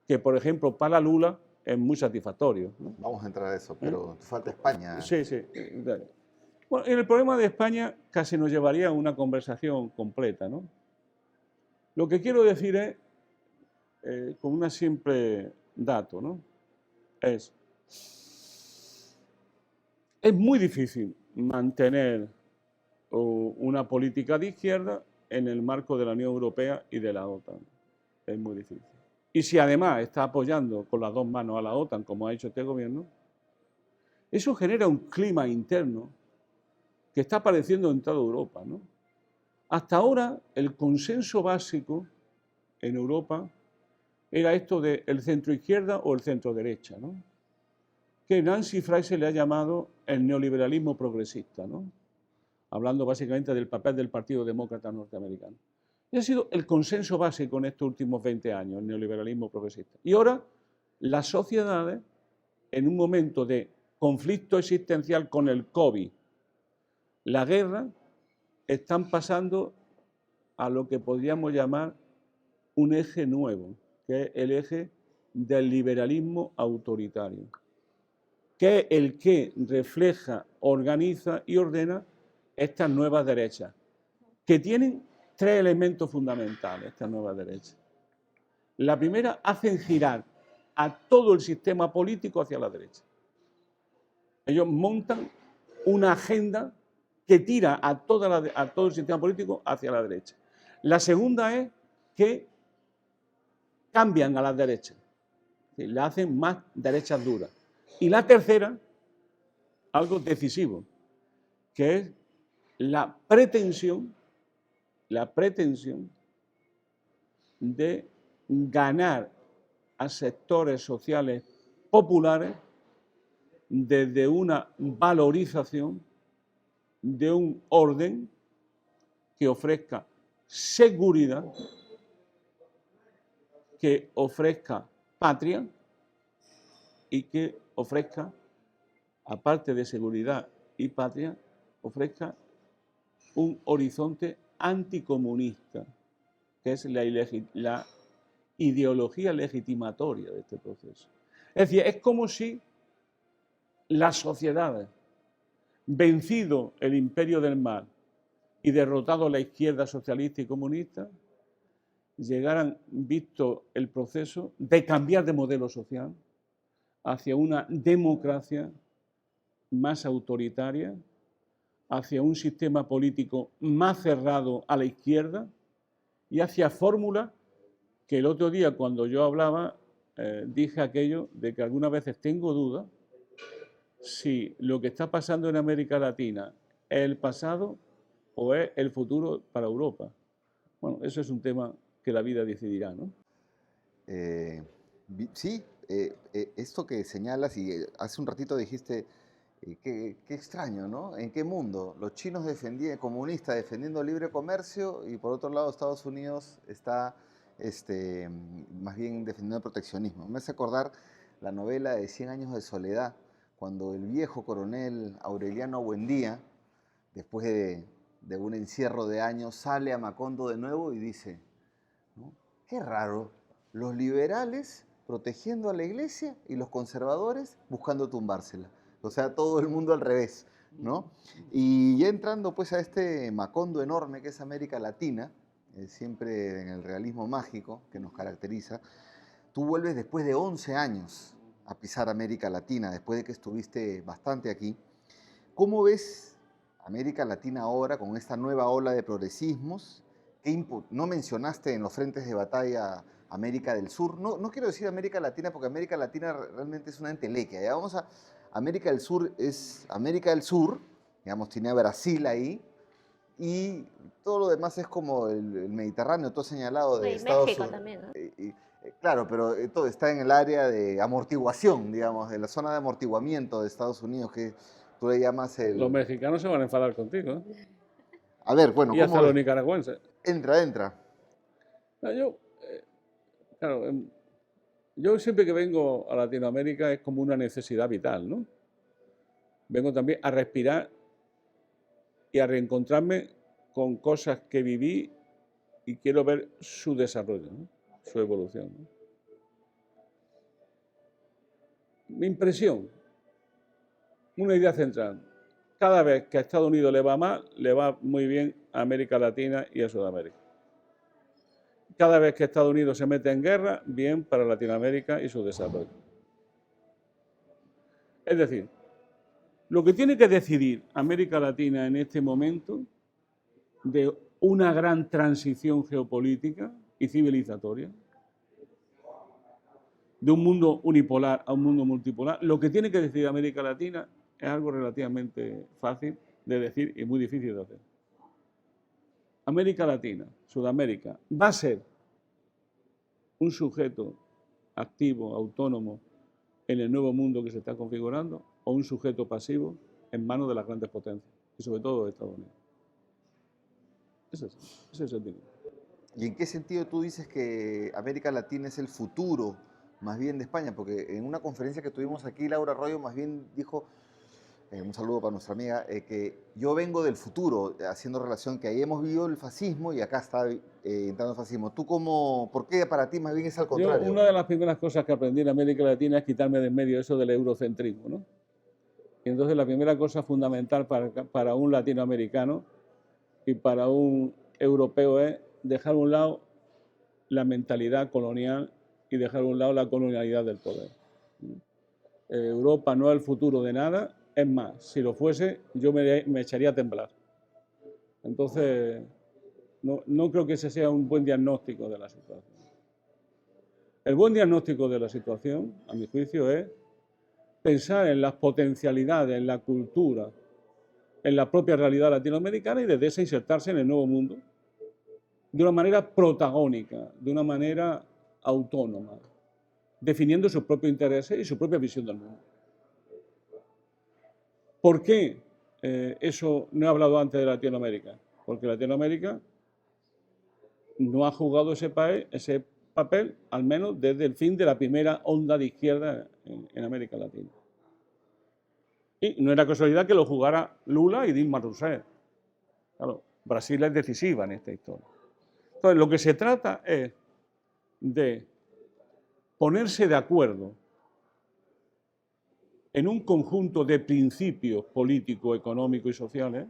que, por ejemplo, para Lula es muy satisfactorio, ¿no? Vamos a entrar a eso, pero falta España. Sí, sí. Bueno, en el problema de España casi nos llevaría a una conversación completa, ¿no? Lo que quiero decir es, con un simple dato, ¿no? Es muy difícil mantener una política de izquierda en el marco de la Unión Europea y de la OTAN. Es muy difícil. Y si además está apoyando con las dos manos a la OTAN, como ha hecho este gobierno, eso genera un clima interno que está apareciendo en toda Europa, ¿no? Hasta ahora, el consenso básico en Europa era esto del centro-izquierda o el centro-derecha, ¿no? Que Nancy Fraser le ha llamado el neoliberalismo progresista, ¿no? Hablando básicamente del papel del Partido Demócrata norteamericano. Y ha sido el consenso básico en estos últimos 20 años, el neoliberalismo progresista. Y ahora, las sociedades, en un momento de conflicto existencial con el COVID, la guerra, están pasando a lo que podríamos llamar un eje nuevo, que es el eje del liberalismo autoritario, que es el que refleja, organiza y ordena estas nuevas derechas, que tienen tres elementos fundamentales, estas nuevas derechas. La primera, hacen girar a todo el sistema político hacia la derecha. Ellos montan una agenda que tira a todo el sistema político hacia la derecha. La segunda es que cambian a las derechas, le hacen más derechas duras. Y la tercera, algo decisivo, que es la pretensión de ganar a sectores sociales populares desde una valorización de un orden que ofrezca seguridad, que ofrezca patria y que ofrezca, aparte de seguridad y patria, ofrezca un horizonte anticomunista, que es la ideología legitimatoria de este proceso. Es decir, es como si las sociedades, vencido el imperio del mal y derrotado la izquierda socialista y comunista, llegaran, visto el proceso, de cambiar de modelo social hacia una democracia más autoritaria, hacia un sistema político más cerrado a la izquierda y hacia fórmulas que el otro día cuando yo hablaba dije aquello de que algunas veces tengo dudas si lo que está pasando en América Latina es el pasado o es el futuro para Europa. Bueno, eso es un tema que la vida decidirá, ¿no? Sí, esto que señalas y hace un ratito dijiste, qué extraño, ¿no? ¿En qué mundo? Los chinos comunistas defendiendo libre comercio y por otro lado Estados Unidos está más bien defendiendo el proteccionismo. Me hace acordar la novela de 100 años de soledad, cuando el viejo coronel Aureliano Buendía, después de un encierro de años, sale a Macondo de nuevo y dice, ¿no? Qué raro, los liberales protegiendo a la iglesia y los conservadores buscando tumbársela. O sea, todo el mundo al revés, ¿no? Y ya entrando pues a este Macondo enorme que es América Latina, siempre en el realismo mágico que nos caracteriza, tú vuelves después de 11 años a pisar América Latina, después de que estuviste bastante aquí. ¿Cómo ves América Latina ahora con esta nueva ola de progresismos? No mencionaste en los frentes de batalla América del Sur. No quiero decir América Latina porque América Latina realmente es una entelequia. Ya vamos a América del Sur es América del Sur, digamos, tiene a Brasil ahí, y todo lo demás es como el Mediterráneo, todo señalado de Estados Unidos. México también, ¿no? Claro, pero todo está en el área de amortiguación, digamos, de la zona de amortiguamiento de Estados Unidos, que tú le llamas el... Los mexicanos se van a enfadar contigo, ¿eh? A ver, bueno, y hasta los nicaragüenses. Entra. No, claro, yo siempre que vengo a Latinoamérica es como una necesidad vital, ¿no? Vengo también a respirar y a reencontrarme con cosas que viví y quiero ver su desarrollo, ¿no? Su evolución, ¿no? Mi impresión, una idea central, cada vez que a Estados Unidos le va mal, le va muy bien a América Latina y a Sudamérica. Cada vez que Estados Unidos se mete en guerra, bien para Latinoamérica y su desarrollo. Es decir, lo que tiene que decidir América Latina en este momento de una gran transición geopolítica y civilizatoria, de un mundo unipolar a un mundo multipolar. Lo que tiene que decidir América Latina es algo relativamente fácil de decir y muy difícil de hacer. América Latina, Sudamérica, va a ser un sujeto activo, autónomo, en el nuevo mundo que se está configurando, o un sujeto pasivo en manos de las grandes potencias, y sobre todo de Estados Unidos. Ese es el sentido. ¿Y en qué sentido tú dices que América Latina es el futuro más bien de España? Porque en una conferencia que tuvimos aquí, Laura Arroyo más bien dijo, un saludo para nuestra amiga, que yo vengo del futuro, haciendo relación que ahí hemos vivido el fascismo y acá está entrando el fascismo. ¿Tú cómo, por qué para ti más bien es al contrario? Una de las primeras cosas que aprendí en América Latina es quitarme de en medio eso del eurocentrismo, ¿no? Y entonces la primera cosa fundamental para un latinoamericano y para un europeo es dejar a un lado la mentalidad colonial y dejar a un lado la colonialidad del poder. Europa no es el futuro de nada, es más, si lo fuese, yo me echaría a temblar. Entonces, no creo que ese sea un buen diagnóstico de la situación. El buen diagnóstico de la situación, a mi juicio, es pensar en las potencialidades, en la cultura, en la propia realidad latinoamericana y desde esa insertarse en el nuevo mundo de una manera protagónica, de una manera autónoma, definiendo sus propios intereses y su propia visión del mundo. ¿Por qué eso no he hablado antes de Latinoamérica? Porque Latinoamérica no ha jugado ese papel, al menos desde el fin de la primera onda de izquierda en América Latina. Y no era casualidad que lo jugara Lula y Dilma Rousseff. Claro, Brasil es decisiva en esta historia. Entonces, lo que se trata es de ponerse de acuerdo en un conjunto de principios políticos, económicos y sociales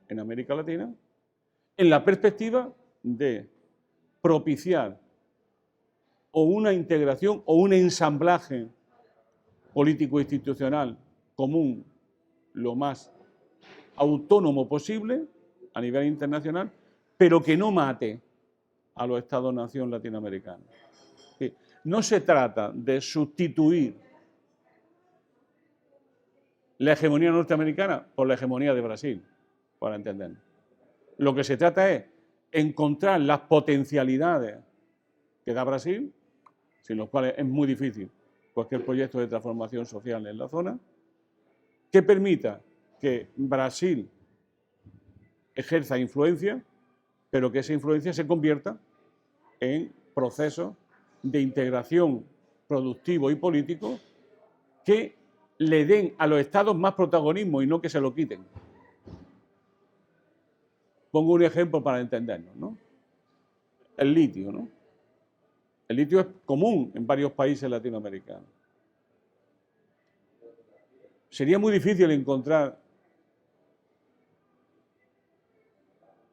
en América Latina, en la perspectiva de propiciar o una integración o un ensamblaje político-institucional común lo más autónomo posible a nivel internacional, pero que no mate a los Estados-nación latinoamericanos. No se trata de sustituir la hegemonía norteamericana por la hegemonía de Brasil, para entendernos. Lo que se trata es encontrar las potencialidades que da Brasil, sin los cuales es muy difícil cualquier proyecto de transformación social en la zona, que permita que Brasil ejerza influencia, pero que esa influencia se convierta en procesos de integración productivo y político que le den a los estados más protagonismo y no que se lo quiten. Pongo un ejemplo para entendernos, ¿no? El litio, ¿no? El litio es común en varios países latinoamericanos. Sería muy difícil encontrar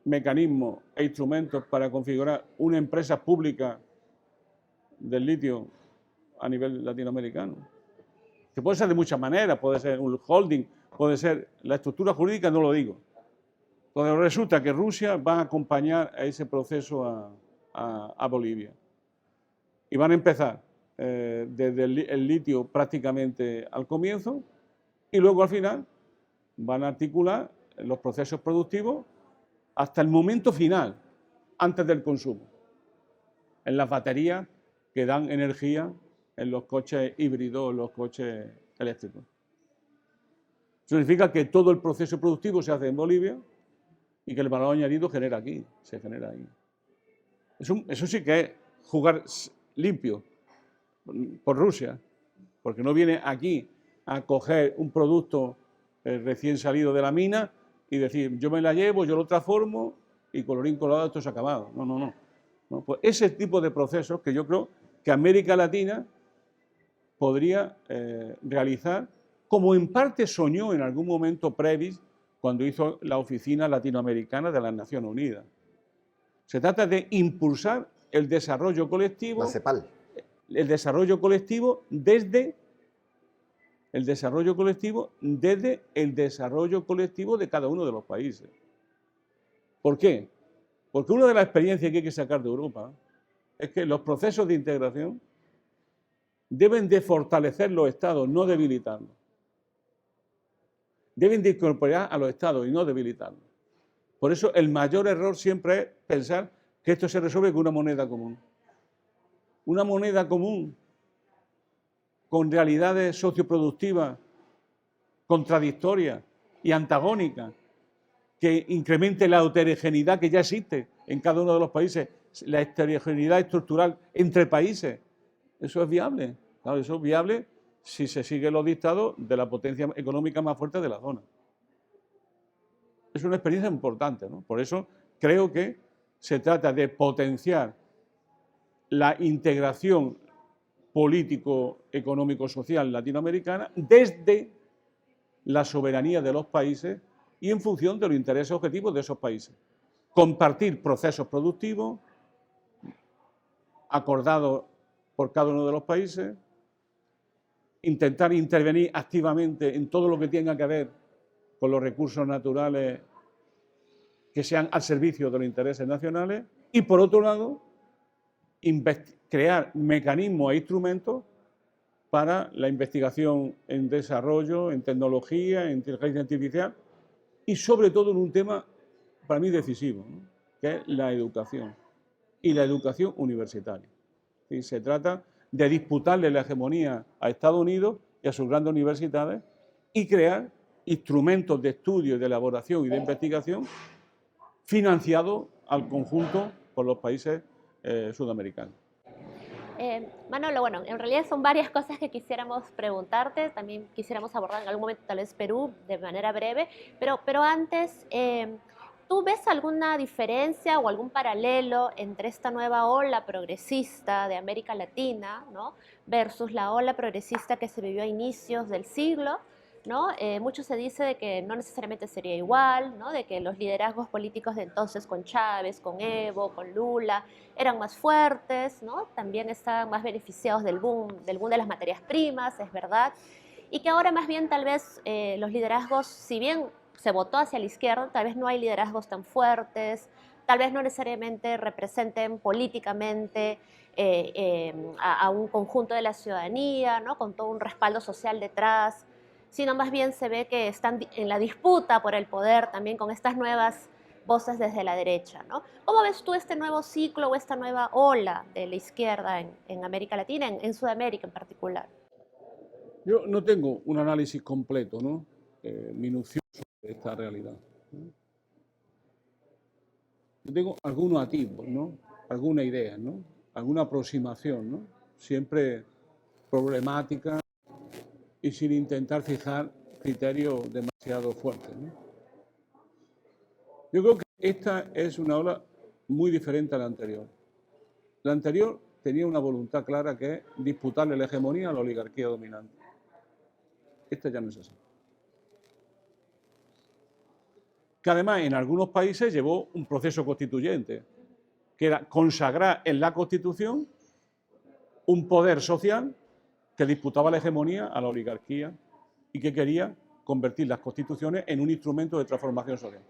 mecanismos e instrumentos para configurar una empresa pública del litio a nivel latinoamericano. Que puede ser de muchas maneras, puede ser un holding, puede ser la estructura jurídica, no lo digo. Entonces resulta que Rusia va a acompañar a ese proceso a Bolivia. Y van a empezar desde el litio prácticamente al comienzo y luego al final van a articular los procesos productivos hasta el momento final, antes del consumo, en las baterías que dan energía en los coches híbridos, los coches eléctricos. Eso significa que todo el proceso productivo se hace en Bolivia y que el valor añadido se genera ahí. Eso sí que es jugar limpio por Rusia, porque no viene aquí a coger un producto recién salido de la mina y decir, yo me la llevo, yo lo transformo y colorín colorado esto se ha acabado. No. Pues ese tipo de procesos que yo creo que América Latina podría realizar, como en parte soñó en algún momento Previs cuando hizo la Oficina Latinoamericana de las Naciones Unidas. Se trata de impulsar el desarrollo colectivo. La CEPAL. El desarrollo colectivo desde el desarrollo colectivo de cada uno de los países. ¿Por qué? Porque una de las experiencias que hay que sacar de Europa es que los procesos de integración deben de fortalecer los estados, no debilitarlos. Deben de incorporar a los estados y no debilitarlos. Por eso el mayor error siempre es pensar que esto se resuelve con una moneda común. Una moneda común con realidades socioproductivas contradictorias y antagónicas, que incremente la heterogeneidad que ya existe en cada uno de los países, la heterogeneidad estructural entre países. Eso es viable. Claro, eso es viable si se siguen los dictados de la potencia económica más fuerte de la zona. Es una experiencia importante, ¿no? Por eso creo que se trata de potenciar la integración político-económico-social latinoamericana desde la soberanía de los países y en función de los intereses objetivos de esos países. Compartir procesos productivos acordados por cada uno de los países, intentar intervenir activamente en todo lo que tenga que ver con los recursos naturales que sean al servicio de los intereses nacionales y, por otro lado, crear mecanismos e instrumentos para la investigación en desarrollo, en tecnología, en inteligencia artificial y sobre todo en un tema para mí decisivo, ¿no?, que es la educación y la educación universitaria. ¿Sí? Se trata de disputarle la hegemonía a Estados Unidos y a sus grandes universidades y crear instrumentos de estudio, de elaboración y de investigación financiados al conjunto por los países sudamericanos. Manolo, bueno, en realidad son varias cosas que quisiéramos preguntarte, también quisiéramos abordar en algún momento tal vez Perú de manera breve, pero antes, ¿tú ves alguna diferencia o algún paralelo entre esta nueva ola progresista de América Latina, ¿no?, versus la ola progresista que se vivió a inicios del siglo? ¿No? Mucho se dice de que no necesariamente sería igual, ¿no?, de que los liderazgos políticos de entonces con Chávez, con Evo, con Lula, eran más fuertes, ¿no? También estaban más beneficiados del boom de las materias primas, es verdad, y que ahora más bien tal vez los liderazgos, si bien se votó hacia la izquierda, tal vez no hay liderazgos tan fuertes, tal vez no necesariamente representen políticamente a un conjunto de la ciudadanía, ¿no?, con todo un respaldo social detrás, sino más bien se ve que están en la disputa por el poder también con estas nuevas voces desde la derecha, ¿no? ¿Cómo ves tú este nuevo ciclo o esta nueva ola de la izquierda en América Latina, en Sudamérica en particular? Yo no tengo un análisis completo, ¿no?, minucioso de esta realidad. Yo tengo algunos atisbos, ¿no?, alguna idea, ¿no?, alguna aproximación, ¿no?, siempre problemática y sin intentar fijar criterios demasiado fuertes, ¿no? Yo creo que esta es una ola muy diferente a la anterior. La anterior tenía una voluntad clara, que es disputarle la hegemonía a la oligarquía dominante. Esta ya no es así. Que además en algunos países llevó un proceso constituyente, que era consagrar en la Constitución un poder social que disputaba la hegemonía a la oligarquía y que quería convertir las constituciones en un instrumento de transformación social.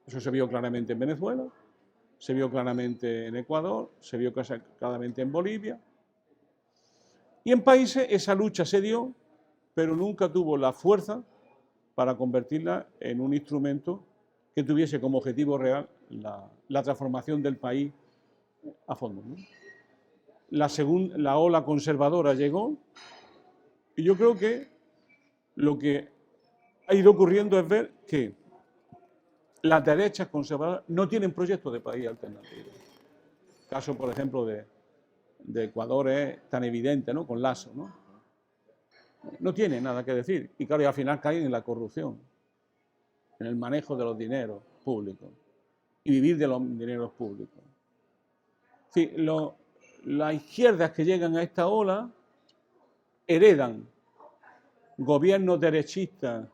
Eso se vio claramente en Venezuela, se vio claramente en Ecuador, se vio claramente en Bolivia. Y en países esa lucha se dio, pero nunca tuvo la fuerza para convertirla en un instrumento que tuviese como objetivo real la transformación del país a fondo, ¿no? La ola conservadora llegó y yo creo que lo que ha ido ocurriendo es ver que las derechas conservadoras no tienen proyectos de país alternativo. El caso, por ejemplo, de Ecuador es tan evidente, ¿no?, con Lasso, ¿no? No tiene nada que decir y claro, y al final caen en la corrupción, en el manejo de los dineros públicos y vivir de los dineros públicos. Sí, las izquierdas que llegan a esta ola heredan gobiernos derechistas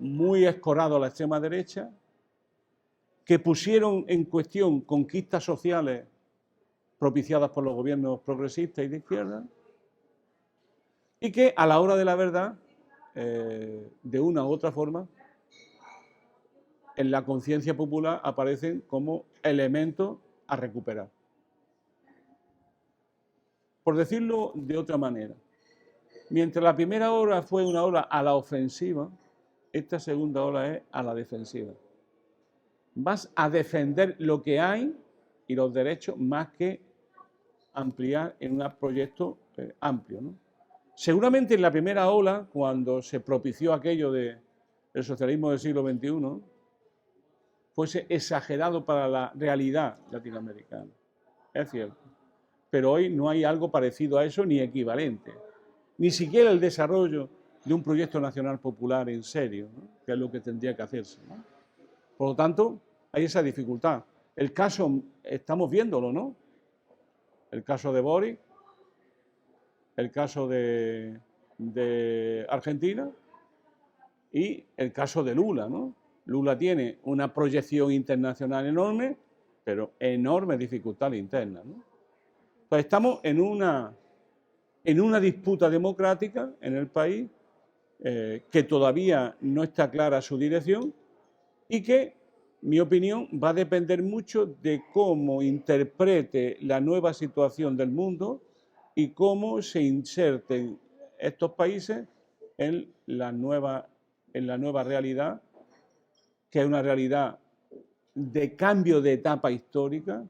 muy escorados a la extrema derecha, que pusieron en cuestión conquistas sociales propiciadas por los gobiernos progresistas y de izquierda, y que a la hora de la verdad, de una u otra forma, en la conciencia popular aparecen como elementos a recuperar. Por decirlo de otra manera, mientras la primera ola fue una ola a la ofensiva, esta segunda ola es a la defensiva. Vas a defender lo que hay y los derechos más que ampliar en un proyecto amplio, ¿no? Seguramente en la primera ola, cuando se propició aquello del socialismo del siglo XXI, fuese exagerado para la realidad latinoamericana. Es cierto. Pero hoy no hay algo parecido a eso ni equivalente. Ni siquiera el desarrollo de un proyecto nacional popular en serio, ¿no? Que es lo que tendría que hacerse, ¿no? Por lo tanto, hay esa dificultad. El caso, estamos viéndolo, ¿no? El caso de Boric, el caso de Argentina y el caso de Lula, ¿no? Lula tiene una proyección internacional enorme, pero enorme dificultad interna, ¿no? Pues estamos en una disputa democrática en el país que todavía no está clara su dirección y que, mi opinión, va a depender mucho de cómo interprete la nueva situación del mundo y cómo se inserten estos países en la nueva realidad, que es una realidad de cambio de etapa histórica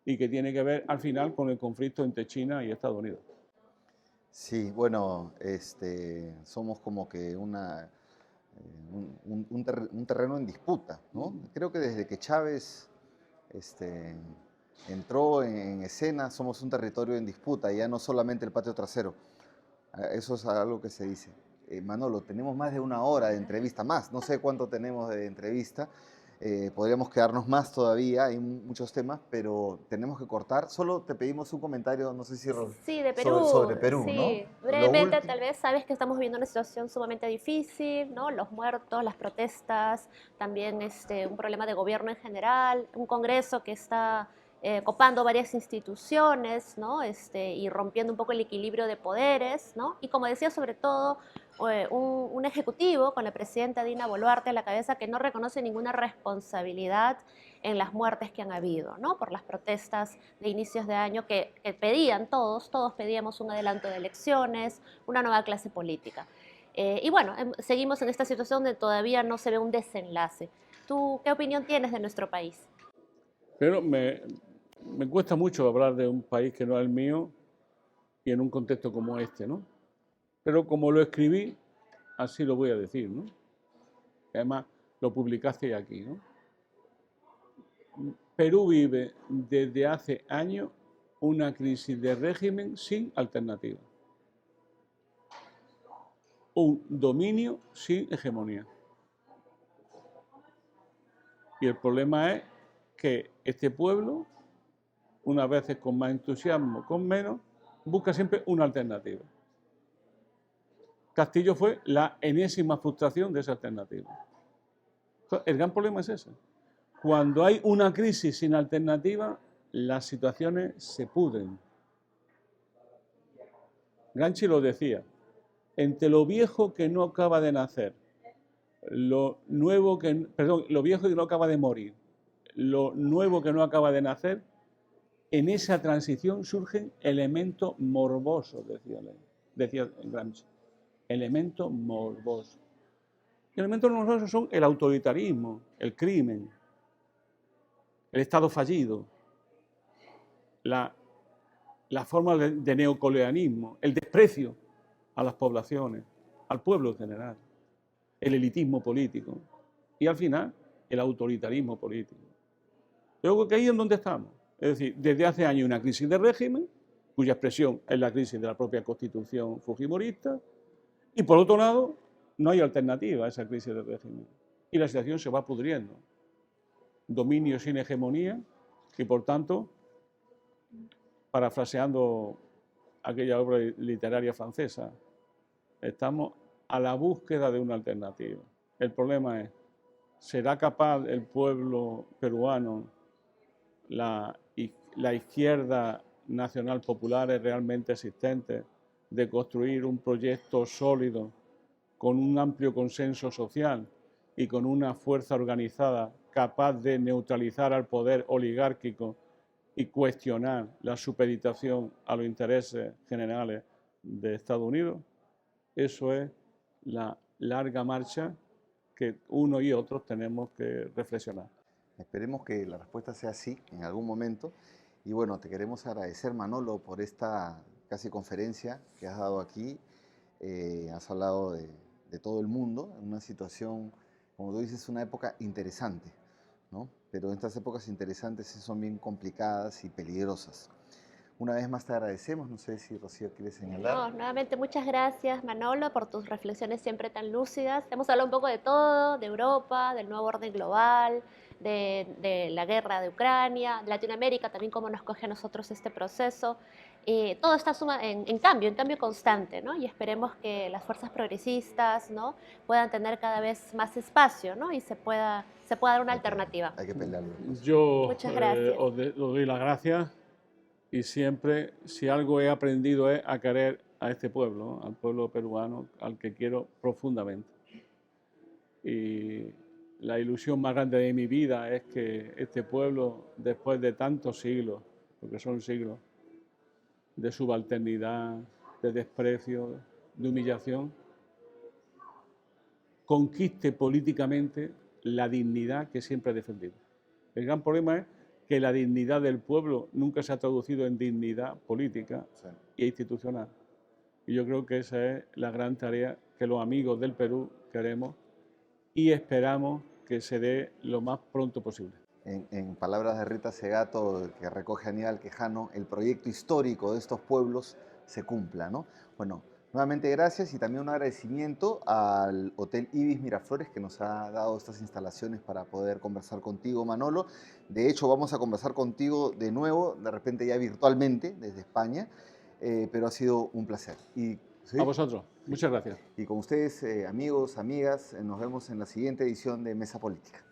y que tiene que ver al final con el conflicto entre China y Estados Unidos. Sí, bueno, somos como que un terreno en disputa, ¿no? Creo que desde que Chávez entró en escena, somos un territorio en disputa, ya no solamente el patio trasero. Eso es algo que se dice. Manolo, tenemos más de una hora de entrevista, más, no sé cuánto tenemos de entrevista. Podríamos quedarnos más todavía, hay muchos temas, pero tenemos que cortar. Solo te pedimos un comentario, no sé si sí, de Perú, sobre Perú, sí. ¿no? Brevemente, tal vez sabes que estamos viviendo una situación sumamente difícil, ¿no? Los muertos, las protestas, también un problema de gobierno en general, un Congreso que está copando varias instituciones, ¿no? Y rompiendo un poco el equilibrio de poderes, ¿no? Y como decía, sobre todo, un ejecutivo con la presidenta Dina Boluarte a la cabeza que no reconoce ninguna responsabilidad en las muertes que han habido, ¿no? Por las protestas de inicios de año que pedían todos pedíamos un adelanto de elecciones, una nueva clase política. Y bueno, seguimos en esta situación donde todavía no se ve un desenlace. ¿Tú qué opinión tienes de nuestro país? Pero me cuesta mucho hablar de un país que no es el mío y en un contexto como este, ¿no? Pero como lo escribí, así lo voy a decir, ¿no? Además, lo publicaste aquí, ¿no? Perú vive desde hace años una crisis de régimen sin alternativa. Un dominio sin hegemonía. Y el problema es que este pueblo, unas veces con más entusiasmo, con menos, busca siempre una alternativa. Castillo fue la enésima frustración de esa alternativa. El gran problema es ese. Cuando hay una crisis sin alternativa, las situaciones se pudren. Gramsci lo decía, entre lo viejo que no acaba de nacer, lo viejo que no acaba de morir, lo nuevo que no acaba de nacer, en esa transición surgen elementos morbosos, decía Gramsci. Elementos morbosos. Elementos morbosos son el autoritarismo, el crimen, el Estado fallido, la forma de neocolonialismo, el desprecio a las poblaciones, al pueblo en general, el elitismo político y al final el autoritarismo político. Yo creo que ahí es donde estamos. Es decir, desde hace años una crisis de régimen, cuya expresión es la crisis de la propia constitución fujimorista, y por otro lado, no hay alternativa a esa crisis de régimen. Y la situación se va pudriendo. Dominio sin hegemonía y, por tanto, parafraseando aquella obra literaria francesa, estamos a la búsqueda de una alternativa. El problema es, ¿será capaz el pueblo peruano, la izquierda nacional popular realmente existente, de construir un proyecto sólido con un amplio consenso social y con una fuerza organizada capaz de neutralizar al poder oligárquico y cuestionar la supeditación a los intereses generales de Estados Unidos. Eso es la larga marcha que uno y otros tenemos que reflexionar. Esperemos que la respuesta sea sí en algún momento. Y bueno, te queremos agradecer, Manolo, por esta casi conferencia que has dado aquí. Has hablado de todo el mundo, en una situación, como tú dices, una época interesante, ¿no? Pero estas épocas interesantes sí son bien complicadas y peligrosas. Una vez más te agradecemos, no sé si Rocío quiere señalar. No, nuevamente muchas gracias, Manolo, por tus reflexiones siempre tan lúcidas. Hemos hablado un poco de todo, de Europa, del nuevo orden global, de la guerra de Ucrania, Latinoamérica, también cómo nos coge a nosotros este proceso. Todo está en cambio constante, ¿no? Y esperemos que las fuerzas progresistas, ¿no?, puedan tener cada vez más espacio, ¿no?, y se pueda dar una alternativa. Hay que pelearlo. Yo Muchas gracias. os doy las gracias y siempre, si algo he aprendido es a querer a este pueblo, ¿no?, al pueblo peruano, al que quiero profundamente. Y la ilusión más grande de mi vida es que este pueblo, después de tantos siglos, porque son siglos, de subalternidad, de desprecio, de humillación, conquiste políticamente la dignidad que siempre ha defendido. El gran problema es que la dignidad del pueblo nunca se ha traducido en dignidad política e institucional. Y yo creo que esa es la gran tarea que los amigos del Perú queremos y esperamos que se dé lo más pronto posible. En palabras de Rita Segato, que recoge a Aníbal Quijano, el proyecto histórico de estos pueblos se cumpla, ¿no? Bueno, nuevamente gracias y también un agradecimiento al Hotel Ibis Miraflores que nos ha dado estas instalaciones para poder conversar contigo, Manolo. De hecho, vamos a conversar contigo de nuevo, de repente ya virtualmente, desde España, pero ha sido un placer. ¿Sí? A vosotros, muchas gracias. Y con ustedes, amigos, amigas, nos vemos en la siguiente edición de Mesa Política.